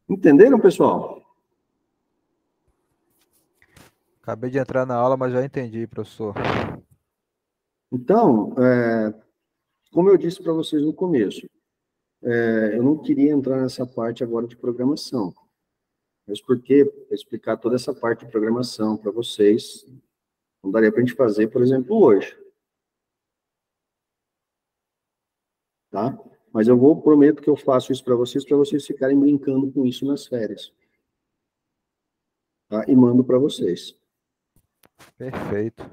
Entenderam, pessoal? Acabei de entrar na aula, mas já entendi, professor. Então, como eu disse para vocês no começo, eu não queria entrar nessa parte agora de programação. Mas porque explicar toda essa parte de programação para vocês, não daria para a gente fazer, por exemplo, hoje. Tá? Mas prometo que eu faço isso para vocês ficarem brincando com isso nas férias. Tá? E mando para vocês. Perfeito.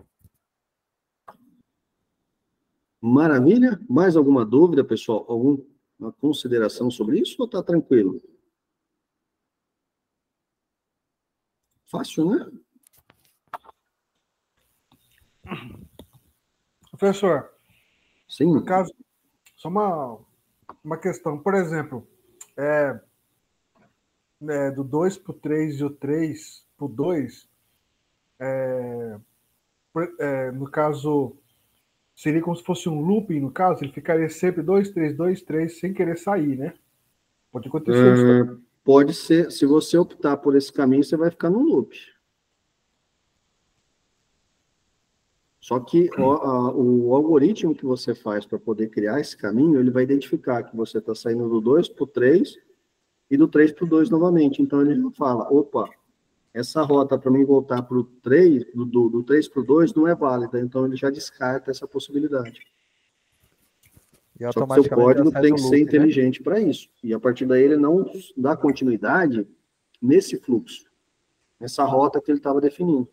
Maravilha? Mais alguma dúvida, pessoal? Alguma consideração sobre isso ou está tranquilo? Fácil, né? Professor, Sim. no caso, só uma questão. Por exemplo, do 2 para o 3 e o 3 para o 2, no caso, seria como se fosse um looping, no caso, ele ficaria sempre 2, 3, 2, 3, sem querer sair, né? Pode acontecer isso. Pode ser, se você optar por esse caminho, você vai ficar no loop. Só que o algoritmo que você faz para poder criar esse caminho, ele vai identificar que você está saindo do 2 para o 3 e do 3 para o 2 novamente. Então, ele não fala, opa, essa rota para mim voltar para o 3, do 3 para o 2 não é válida. Então, ele já descarta essa possibilidade. E só que o seu código tem que ser inteligente, né, para isso. E a partir daí ele não dá continuidade nesse fluxo, nessa rota que ele estava definindo.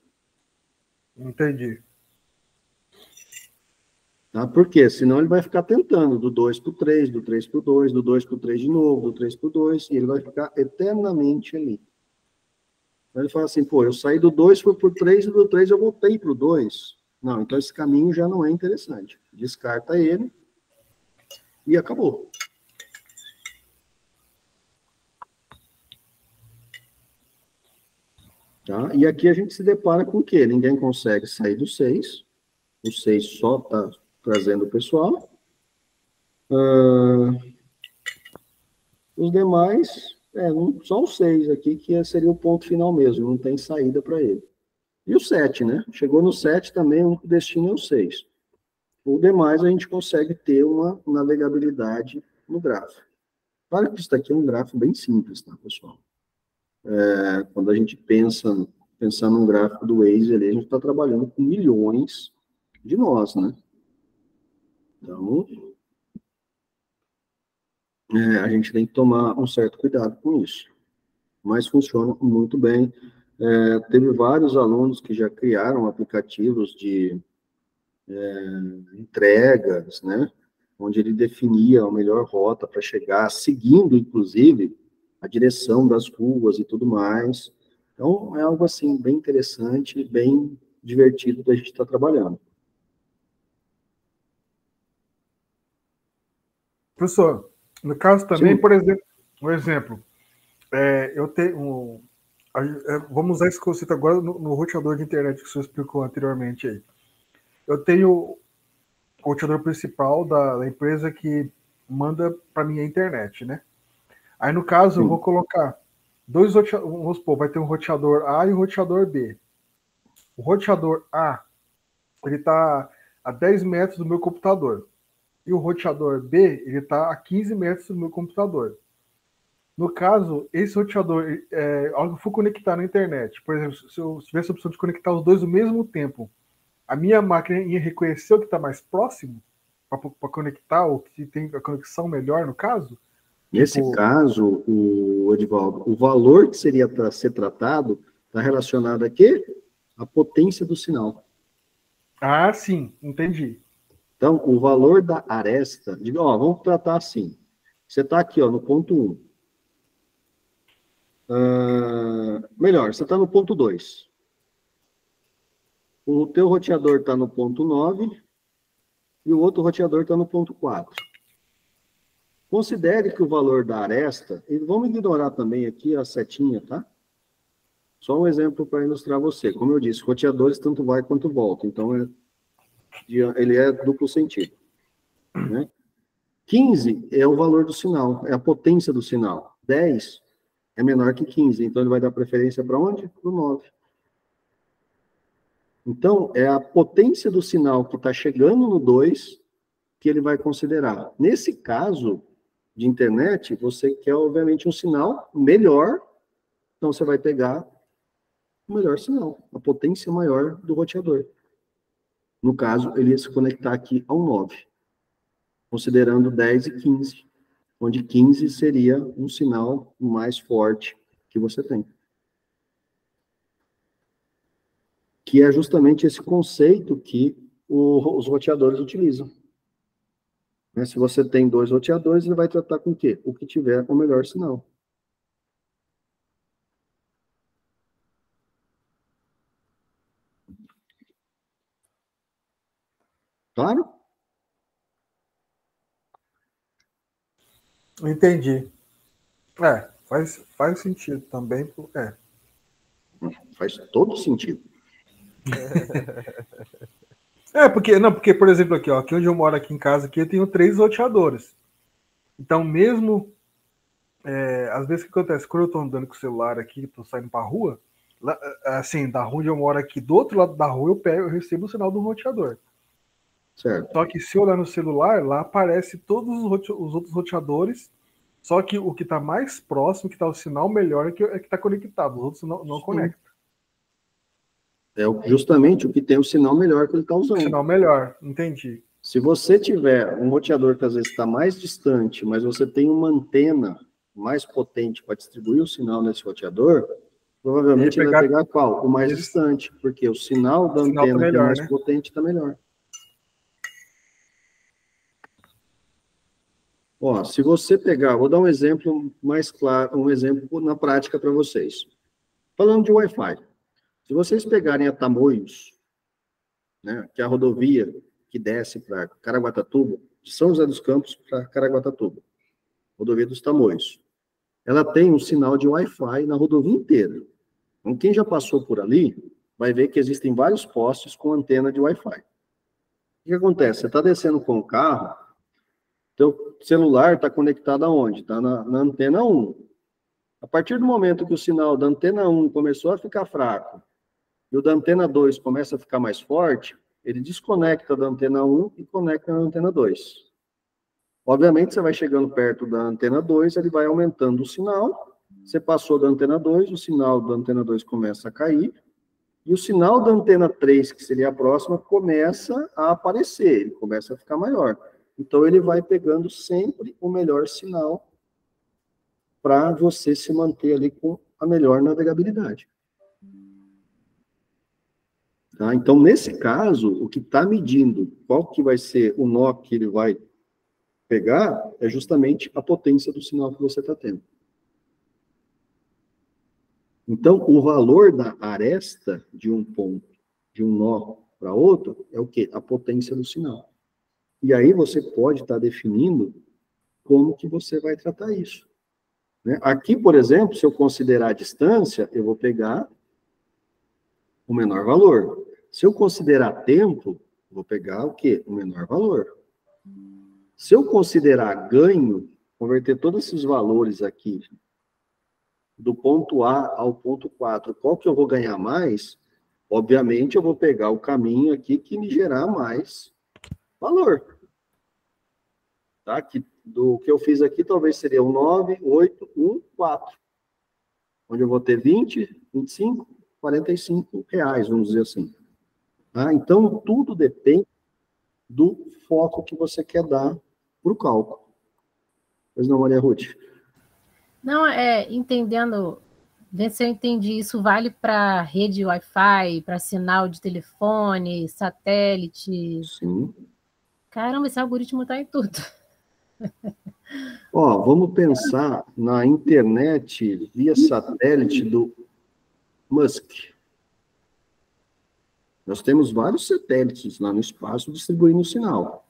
Entendi. Tá? Por quê? Senão ele vai ficar tentando do 2 para o 3, do 3 para o 2, do 2 para o 3 de novo, do 3 para o 2, e ele vai ficar eternamente ali. Então ele fala assim, pô, eu saí do 2, fui para o 3, e do 3 eu voltei para o 2. Não, então esse caminho já não é interessante. Descarta ele e acabou. Tá? E aqui a gente se depara com o quê? Ninguém consegue sair do 6. O 6 só está trazendo o pessoal. Os demais, só o 6 aqui, que seria o ponto final mesmo, não tem saída para ele. E o 7, né? Chegou no 7 também, o destino é o 6. O demais a gente consegue ter uma navegabilidade no gráfico. Claro que isso daqui é um gráfico bem simples, tá, pessoal? Quando a gente pensando num gráfico do Waze, ali, a gente está trabalhando com milhões de nós, né? Então, a gente tem que tomar um certo cuidado com isso. Mas funciona muito bem. Teve vários alunos que já criaram aplicativos de entregas, né? Onde ele definia a melhor rota para chegar, seguindo, inclusive, a direção das ruas e tudo mais. Então, é algo assim, bem interessante, bem divertido da gente estar trabalhando. Professor, no caso também, Sim. por exemplo, um exemplo, eu tenho vamos usar esse conceito agora no roteador de internet que o senhor explicou anteriormente aí. Eu tenho o roteador principal da empresa que manda para mim a internet, né? Aí, no caso, eu vou colocar dois roteadores, vamos supor, vai ter um roteador A e um roteador B. O roteador A, ele está a 10 metros do meu computador. E o roteador B, ele está a 15 metros do meu computador. No caso, esse roteador, ao que eu for conectar na internet, por exemplo, se eu tivesse a opção de conectar os dois ao mesmo tempo, a minha máquina ia reconhecer o que está mais próximo para conectar, ou que tem a conexão melhor, no caso? Nesse caso, o Edivaldo, o valor que seria para ser tratado está relacionado a quê? A potência do sinal. Ah, sim, entendi. Então, o valor da aresta, vamos tratar assim. Você está aqui, no ponto 1. Melhor, você está no ponto 2. O teu roteador está no ponto 9 e o outro roteador está no ponto 4. Considere que o valor da aresta, e vamos ignorar também aqui a setinha, tá? Só um exemplo para ilustrar você. Como eu disse, roteadores tanto vai quanto volta, então ele é duplo sentido. Né? 15 é o valor do sinal, é a potência do sinal. 10 é menor que 15, então ele vai dar preferência para onde? Para o 9. Então, é a potência do sinal que está chegando no 2 que ele vai considerar. Nesse caso de internet, você quer, obviamente, um sinal melhor, então você vai pegar o melhor sinal, a potência maior do roteador. No caso, ele ia se conectar aqui ao 9, considerando 10 e 15, onde 15 seria um sinal mais forte que você tem. Que é justamente esse conceito que os roteadores utilizam. Se você tem 2 roteadores, ele vai tratar com o quê? O que tiver o melhor sinal. Claro? Entendi. Faz sentido também. Faz todo sentido. Porque, por exemplo, aqui onde eu moro aqui em casa, aqui eu tenho 3 roteadores. Então, mesmo, às vezes o que acontece? Quando eu tô andando com o celular aqui, tô saindo pra rua, assim, da rua onde eu moro aqui, do outro lado da rua, eu recebo o sinal do roteador. Certo. Só que se eu olhar no celular, lá aparece todos os outros roteadores, só que o que está mais próximo, que está o sinal melhor, é que está conectado, os outros não conectam. É justamente o que tem o sinal melhor que ele está usando. Sinal melhor, entendi. Se você tiver um roteador que às vezes está mais distante, mas você tem uma antena mais potente para distribuir o sinal nesse roteador, provavelmente ele vai pegar qual? O mais distante, porque o sinal da antena tá melhor, que é mais potente está melhor. Se você pegar, vou dar um exemplo mais claro, um exemplo na prática para vocês. Falando de Wi-Fi. Se vocês pegarem a Tamoios, né, que é a rodovia que desce para Caraguatatuba, de São José dos Campos para Caraguatatuba, rodovia dos Tamoios, ela tem um sinal de Wi-Fi na rodovia inteira. Então, quem já passou por ali, vai ver que existem vários postes com antena de Wi-Fi. O que acontece? Você está descendo com o carro, teu celular está conectado aonde? Está na antena 1. A partir do momento que o sinal da antena 1 começou a ficar fraco, e o da antena 2 começa a ficar mais forte, ele desconecta da antena 1 e conecta na antena 2. Obviamente, você vai chegando perto da antena 2, ele vai aumentando o sinal, você passou da antena 2, o sinal da antena 2 começa a cair, e o sinal da antena 3, que seria a próxima, começa a aparecer, ele começa a ficar maior. Então, ele vai pegando sempre o melhor sinal para você se manter ali com a melhor navegabilidade. Tá? Então, nesse caso, o que está medindo qual que vai ser o nó que ele vai pegar é justamente a potência do sinal que você está tendo. Então, o valor da aresta de um ponto, de um nó para outro, é o quê? A potência do sinal. E aí você pode estar definindo como que você vai tratar isso. Né? Aqui, por exemplo, se eu considerar a distância, eu vou pegar o menor valor. Se eu considerar tempo, vou pegar o quê? O menor valor. Se eu considerar ganho, converter todos esses valores aqui, do ponto A ao ponto 4, qual que eu vou ganhar mais? Obviamente, eu vou pegar o caminho aqui que me gerar mais valor. Tá? Do que eu fiz aqui, talvez seria um 9, 8, 1, 4. Onde eu vou ter 20, 25, 45 reais, vamos dizer assim. Tá? Então, tudo depende do foco que você quer dar para o cálculo. Pois não, Maria Ruth? Não, entendendo, ver se eu entendi, isso vale para rede Wi-Fi, para sinal de telefone, satélite. Sim. Caramba, esse algoritmo está em tudo. Ó, vamos pensar na internet via satélite do Musk. Nós temos vários satélites lá no espaço distribuindo o sinal.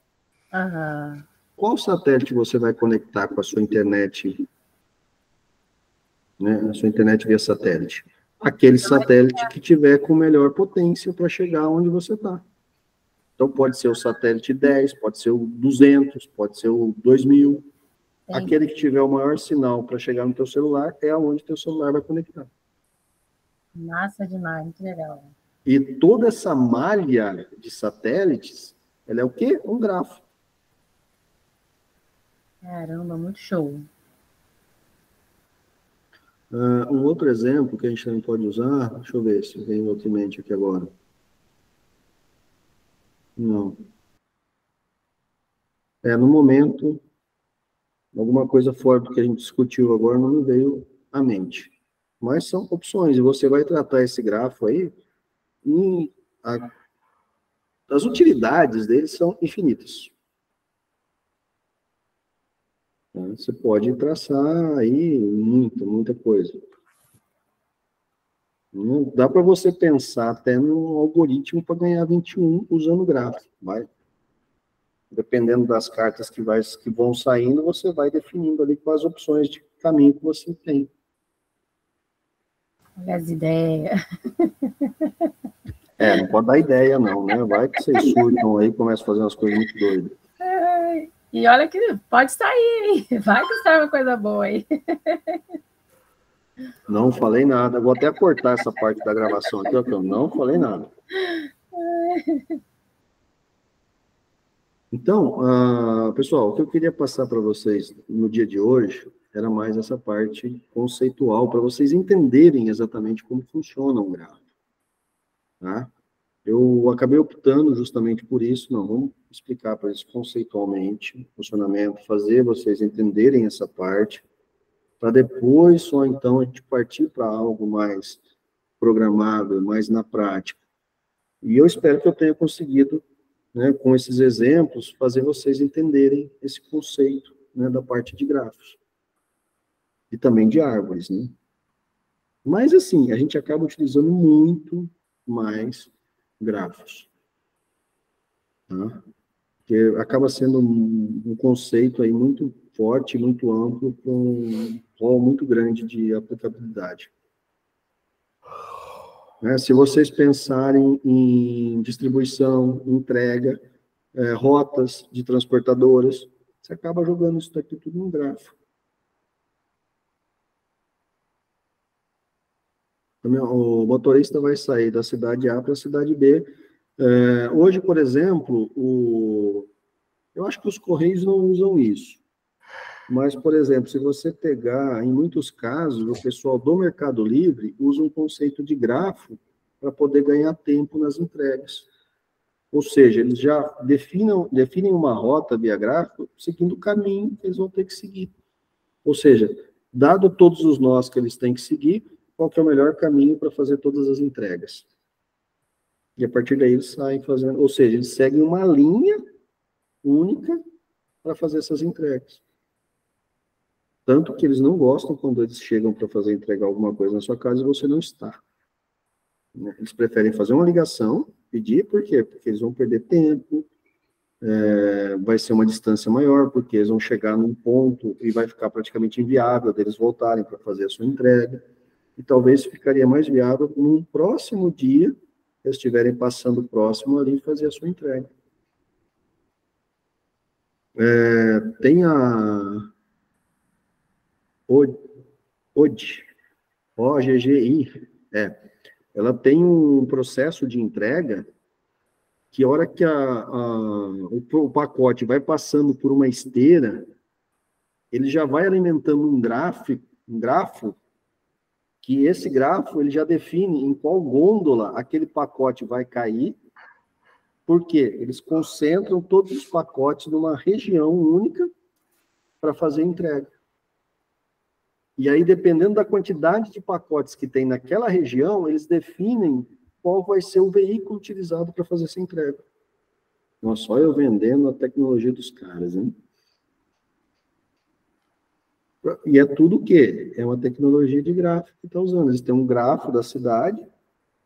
Uhum. Qual satélite você vai conectar com a sua internet, né? A sua internet via satélite? Aquele satélite que tiver com melhor potência para chegar onde você está. Então, pode ser o satélite 10, pode ser o 200, pode ser o 2000. Aquele que tiver o maior sinal para chegar no teu celular é aonde teu celular vai conectar. Massa demais, muito legal. E toda essa malha de satélites, ela é o quê? Um grafo. Caramba, muito show. Um outro exemplo que a gente também pode usar, deixa eu ver se vem em outra mente aqui agora. Não. No momento, alguma coisa fora do que a gente discutiu agora não me veio à mente. Mas são opções, e você vai tratar esse grafo aí, e as utilidades dele são infinitas. Você pode traçar aí muita coisa. Dá para você pensar até no algoritmo para ganhar 21 usando gráfico. Vai. Dependendo das cartas que vão saindo, você vai definindo ali quais opções de caminho que você tem. Olha as ideias. Não pode dar ideia não, né? Vai que vocês surtam aí e começam a fazer umas coisas muito doidas. E olha que pode sair, hein? Vai que sai uma coisa boa aí. Não falei nada. Vou até cortar essa parte da gravação aqui, ó, que eu não falei nada. Então, pessoal, o que eu queria passar para vocês no dia de hoje era mais essa parte conceitual, para vocês entenderem exatamente como funciona um gráfico. Tá? Eu acabei optando justamente por isso, não, vamos explicar para eles conceitualmente o funcionamento, fazer vocês entenderem essa parte, para depois só então a gente partir para algo mais programado, mais na prática. E eu espero que eu tenha conseguido, né, com esses exemplos, fazer vocês entenderem esse conceito, né, da parte de grafos. E também de árvores, né? Mas, assim, a gente acaba utilizando muito mais grafos. Tá? Que acaba sendo um conceito aí muito forte, muito amplo, com um rol muito grande de aplicabilidade. Se vocês pensarem em distribuição, entrega, rotas de transportadoras, você acaba jogando isso daqui tudo num grafo. O motorista vai sair da cidade A para a cidade B. Hoje, por exemplo, eu acho que os Correios não usam isso. Mas, por exemplo, se você pegar, em muitos casos, o pessoal do Mercado Livre usa um conceito de grafo para poder ganhar tempo nas entregas. Ou seja, eles já definem uma rota via gráfico seguindo o caminho que eles vão ter que seguir. Ou seja, dado todos os nós que eles têm que seguir, qual que é o melhor caminho para fazer todas as entregas. E a partir daí eles saem fazendo, ou seja, eles seguem uma linha única para fazer essas entregas. Tanto que eles não gostam quando eles chegam para fazer entregar alguma coisa na sua casa e você não está. Eles preferem fazer uma ligação, pedir, por quê? Porque eles vão perder tempo, vai ser uma distância maior, porque eles vão chegar num ponto e vai ficar praticamente inviável deles voltarem para fazer a sua entrega. E talvez ficaria mais viável num próximo dia, eles estiverem passando próximo ali e fazer a sua entrega. Tem a OGGI, ela tem um processo de entrega que a hora que o pacote vai passando por uma esteira, ele já vai alimentando um grafo, que esse grafo ele já define em qual gôndola aquele pacote vai cair. Por quê? Eles concentram todos os pacotes numa região única para fazer a entrega. E aí, dependendo da quantidade de pacotes que tem naquela região, eles definem qual vai ser o veículo utilizado para fazer essa entrega. Não, só eu vendendo a tecnologia dos caras, hein? E é tudo o quê? É uma tecnologia de gráfico que está usando. Eles têm um grafo da cidade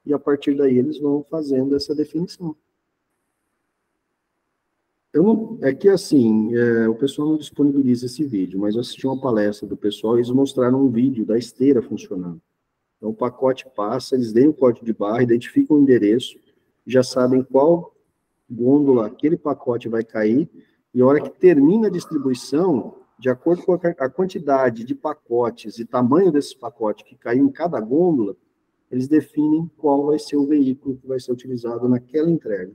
e, a partir daí, eles vão fazendo essa definição. É que, assim, o pessoal não disponibiliza esse vídeo, mas eu assisti uma palestra do pessoal e eles mostraram um vídeo da esteira funcionando. Então, o pacote passa, eles deem o código de barra, identificam o endereço, já sabem qual gôndola aquele pacote vai cair, e a hora que termina a distribuição, de acordo com a quantidade de pacotes e tamanho desses pacotes que caiu em cada gôndola, eles definem qual vai ser o veículo que vai ser utilizado naquela entrega.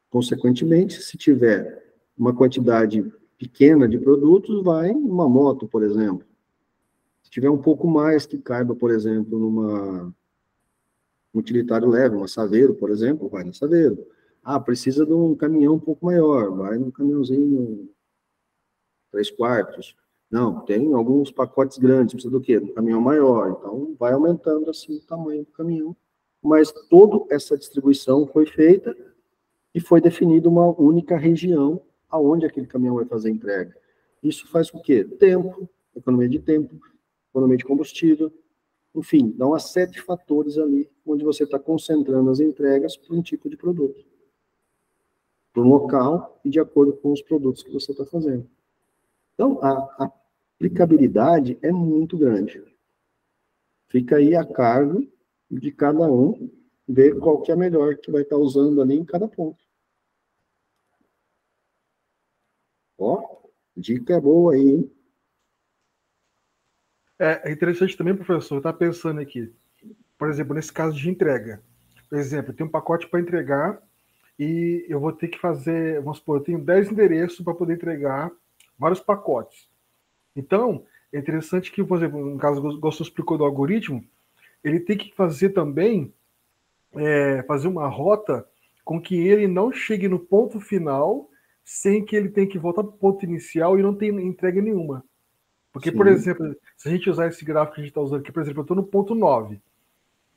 Consequentemente, se tiver uma quantidade pequena de produtos, vai uma moto, por exemplo. Se tiver um pouco mais que caiba, por exemplo, numa utilitário leve, uma Saveiro, por exemplo, vai na Saveiro. Ah, precisa de um caminhão um pouco maior, vai num caminhãozinho 3/4. Não, tem alguns pacotes grandes, precisa do quê? Um caminhão maior. Então, vai aumentando assim o tamanho do caminhão. Mas toda essa distribuição foi feita e foi definida uma única região aonde aquele caminhão vai fazer a entrega. Isso faz o quê? Tempo, economia de tempo, economia de combustível, enfim, dá uma série de fatores ali, onde você está concentrando as entregas para um tipo de produto, para um local e de acordo com os produtos que você está fazendo. Então, a aplicabilidade é muito grande. Fica aí a cargo de cada um, ver qual que é a melhor que vai estar usando ali em cada ponto. Ó, dica boa aí, hein? É interessante também, professor, eu estava pensando aqui, por exemplo, nesse caso de entrega. Por exemplo, eu tenho um pacote para entregar e eu vou ter que fazer, vamos supor, eu tenho 10 endereços para poder entregar vários pacotes. Então, é interessante que, por exemplo, no caso, o Gostou explicou do algoritmo, ele tem que fazer também, fazer uma rota com que ele não chegue no ponto final sem que ele tenha que voltar para o ponto inicial e não tenha entrega nenhuma. Porque, por exemplo, se a gente usar esse gráfico que a gente está usando aqui, por exemplo, eu estou no ponto 9.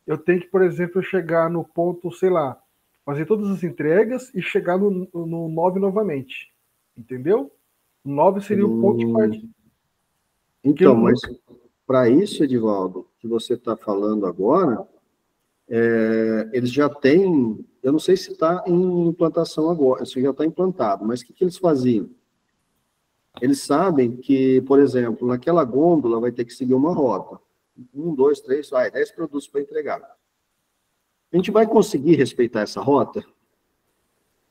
Eu tenho que, por exemplo, chegar no ponto, sei lá, fazer todas as entregas e chegar no 9 novamente. Entendeu? O 9 seria o ponto de partida. Então, mas para isso, Edivaldo, que você está falando agora, eles já têm, eu não sei se está em implantação agora, se já está implantado, mas o que eles faziam? Eles sabem que, por exemplo, naquela gôndola vai ter que seguir uma rota. 1, 2, 3, 10 produtos para entregar. A gente vai conseguir respeitar essa rota?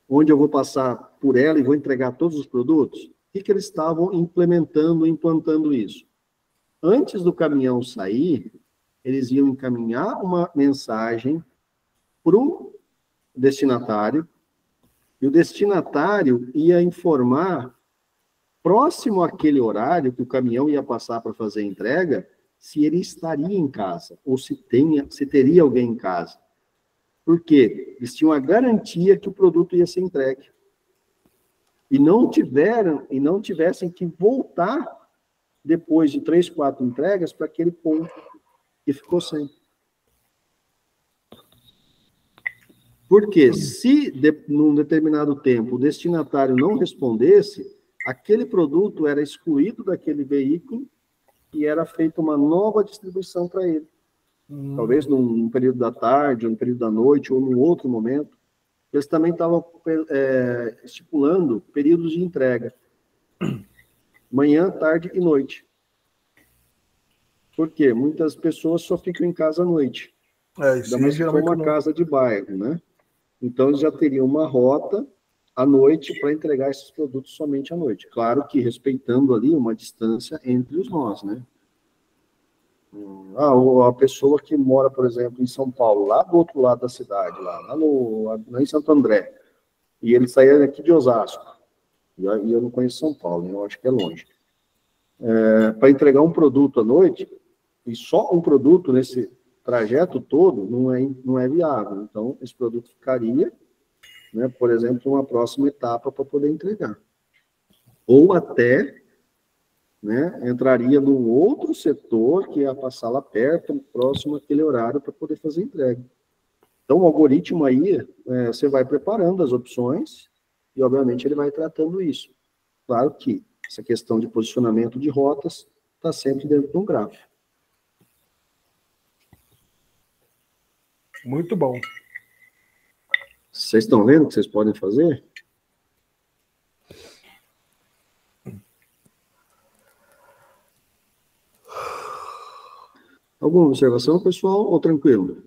Onde eu vou passar por ela e vou entregar todos os produtos? O que eles estavam implantando isso? Antes do caminhão sair, eles iam encaminhar uma mensagem para o destinatário, e o destinatário ia informar, próximo àquele horário que o caminhão ia passar para fazer a entrega, se ele estaria em casa, ou se teria alguém em casa. Por quê? Eles tinham a garantia que o produto ia ser entregue. E não tivessem que voltar depois de 3, 4 entregas para aquele ponto que ficou sem. Porque se num determinado tempo o destinatário não respondesse, aquele produto era excluído daquele veículo e era feita uma nova distribuição para ele. Talvez num período da tarde, ou no período da noite, ou num outro momento. Eles também estavam estipulando períodos de entrega. Manhã, tarde e noite. Por quê? Muitas pessoas só ficam em casa à noite. Isso Ainda mais se for uma casa de bairro, né? Então, eles já teriam uma rota à noite para entregar esses produtos somente à noite. Claro que respeitando ali uma distância entre os nós, né? A pessoa que mora, por exemplo, em São Paulo, lá do outro lado da cidade, lá em Santo André, e ele saía aqui de Osasco, e eu não conheço São Paulo, né? Eu acho que é longe. Para entregar um produto à noite, e só um produto nesse trajeto todo, não é viável. Então, esse produto ficaria, né, por exemplo, uma próxima etapa para poder entregar. Ou até, né, entraria num outro setor que ia passar lá perto, próximo àquele horário, para poder fazer entrega. Então, o algoritmo aí, você vai preparando as opções e, obviamente, ele vai tratando isso. Claro que essa questão de posicionamento de rotas está sempre dentro de um gráfico. Muito bom. Vocês estão vendo o que vocês podem fazer? Alguma observação, pessoal, ou tranquilo?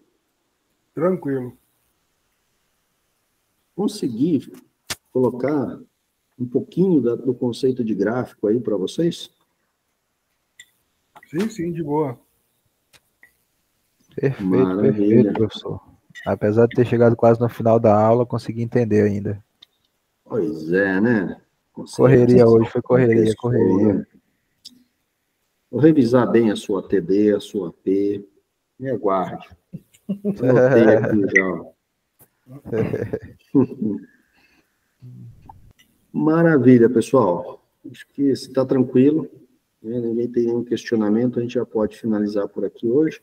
Tranquilo. Consegui colocar um pouquinho do conceito de gráfico aí para vocês? Sim, de boa. Perfeito, professor. Apesar de ter chegado quase no final da aula, consegui entender ainda. Pois é, né? Correria hoje, foi correria. Né? Vou revisar bem a sua TD, a sua P. Me aguarde. Anotei aqui já. Maravilha, pessoal. Acho que se está tranquilo, né? Ninguém tem nenhum questionamento, a gente já pode finalizar por aqui hoje.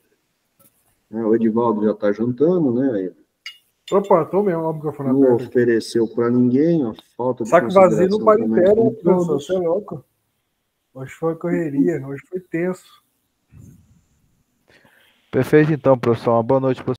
O Edivaldo já está jantando, né? Opa, tô mesmo, óbvio que eu fui na Não ofereceu para ninguém, a falta de saco vazio no pai também pé, com professor, todos. você é louco. Hoje foi correria, hoje foi tenso. Perfeito, então, professor. Uma boa noite para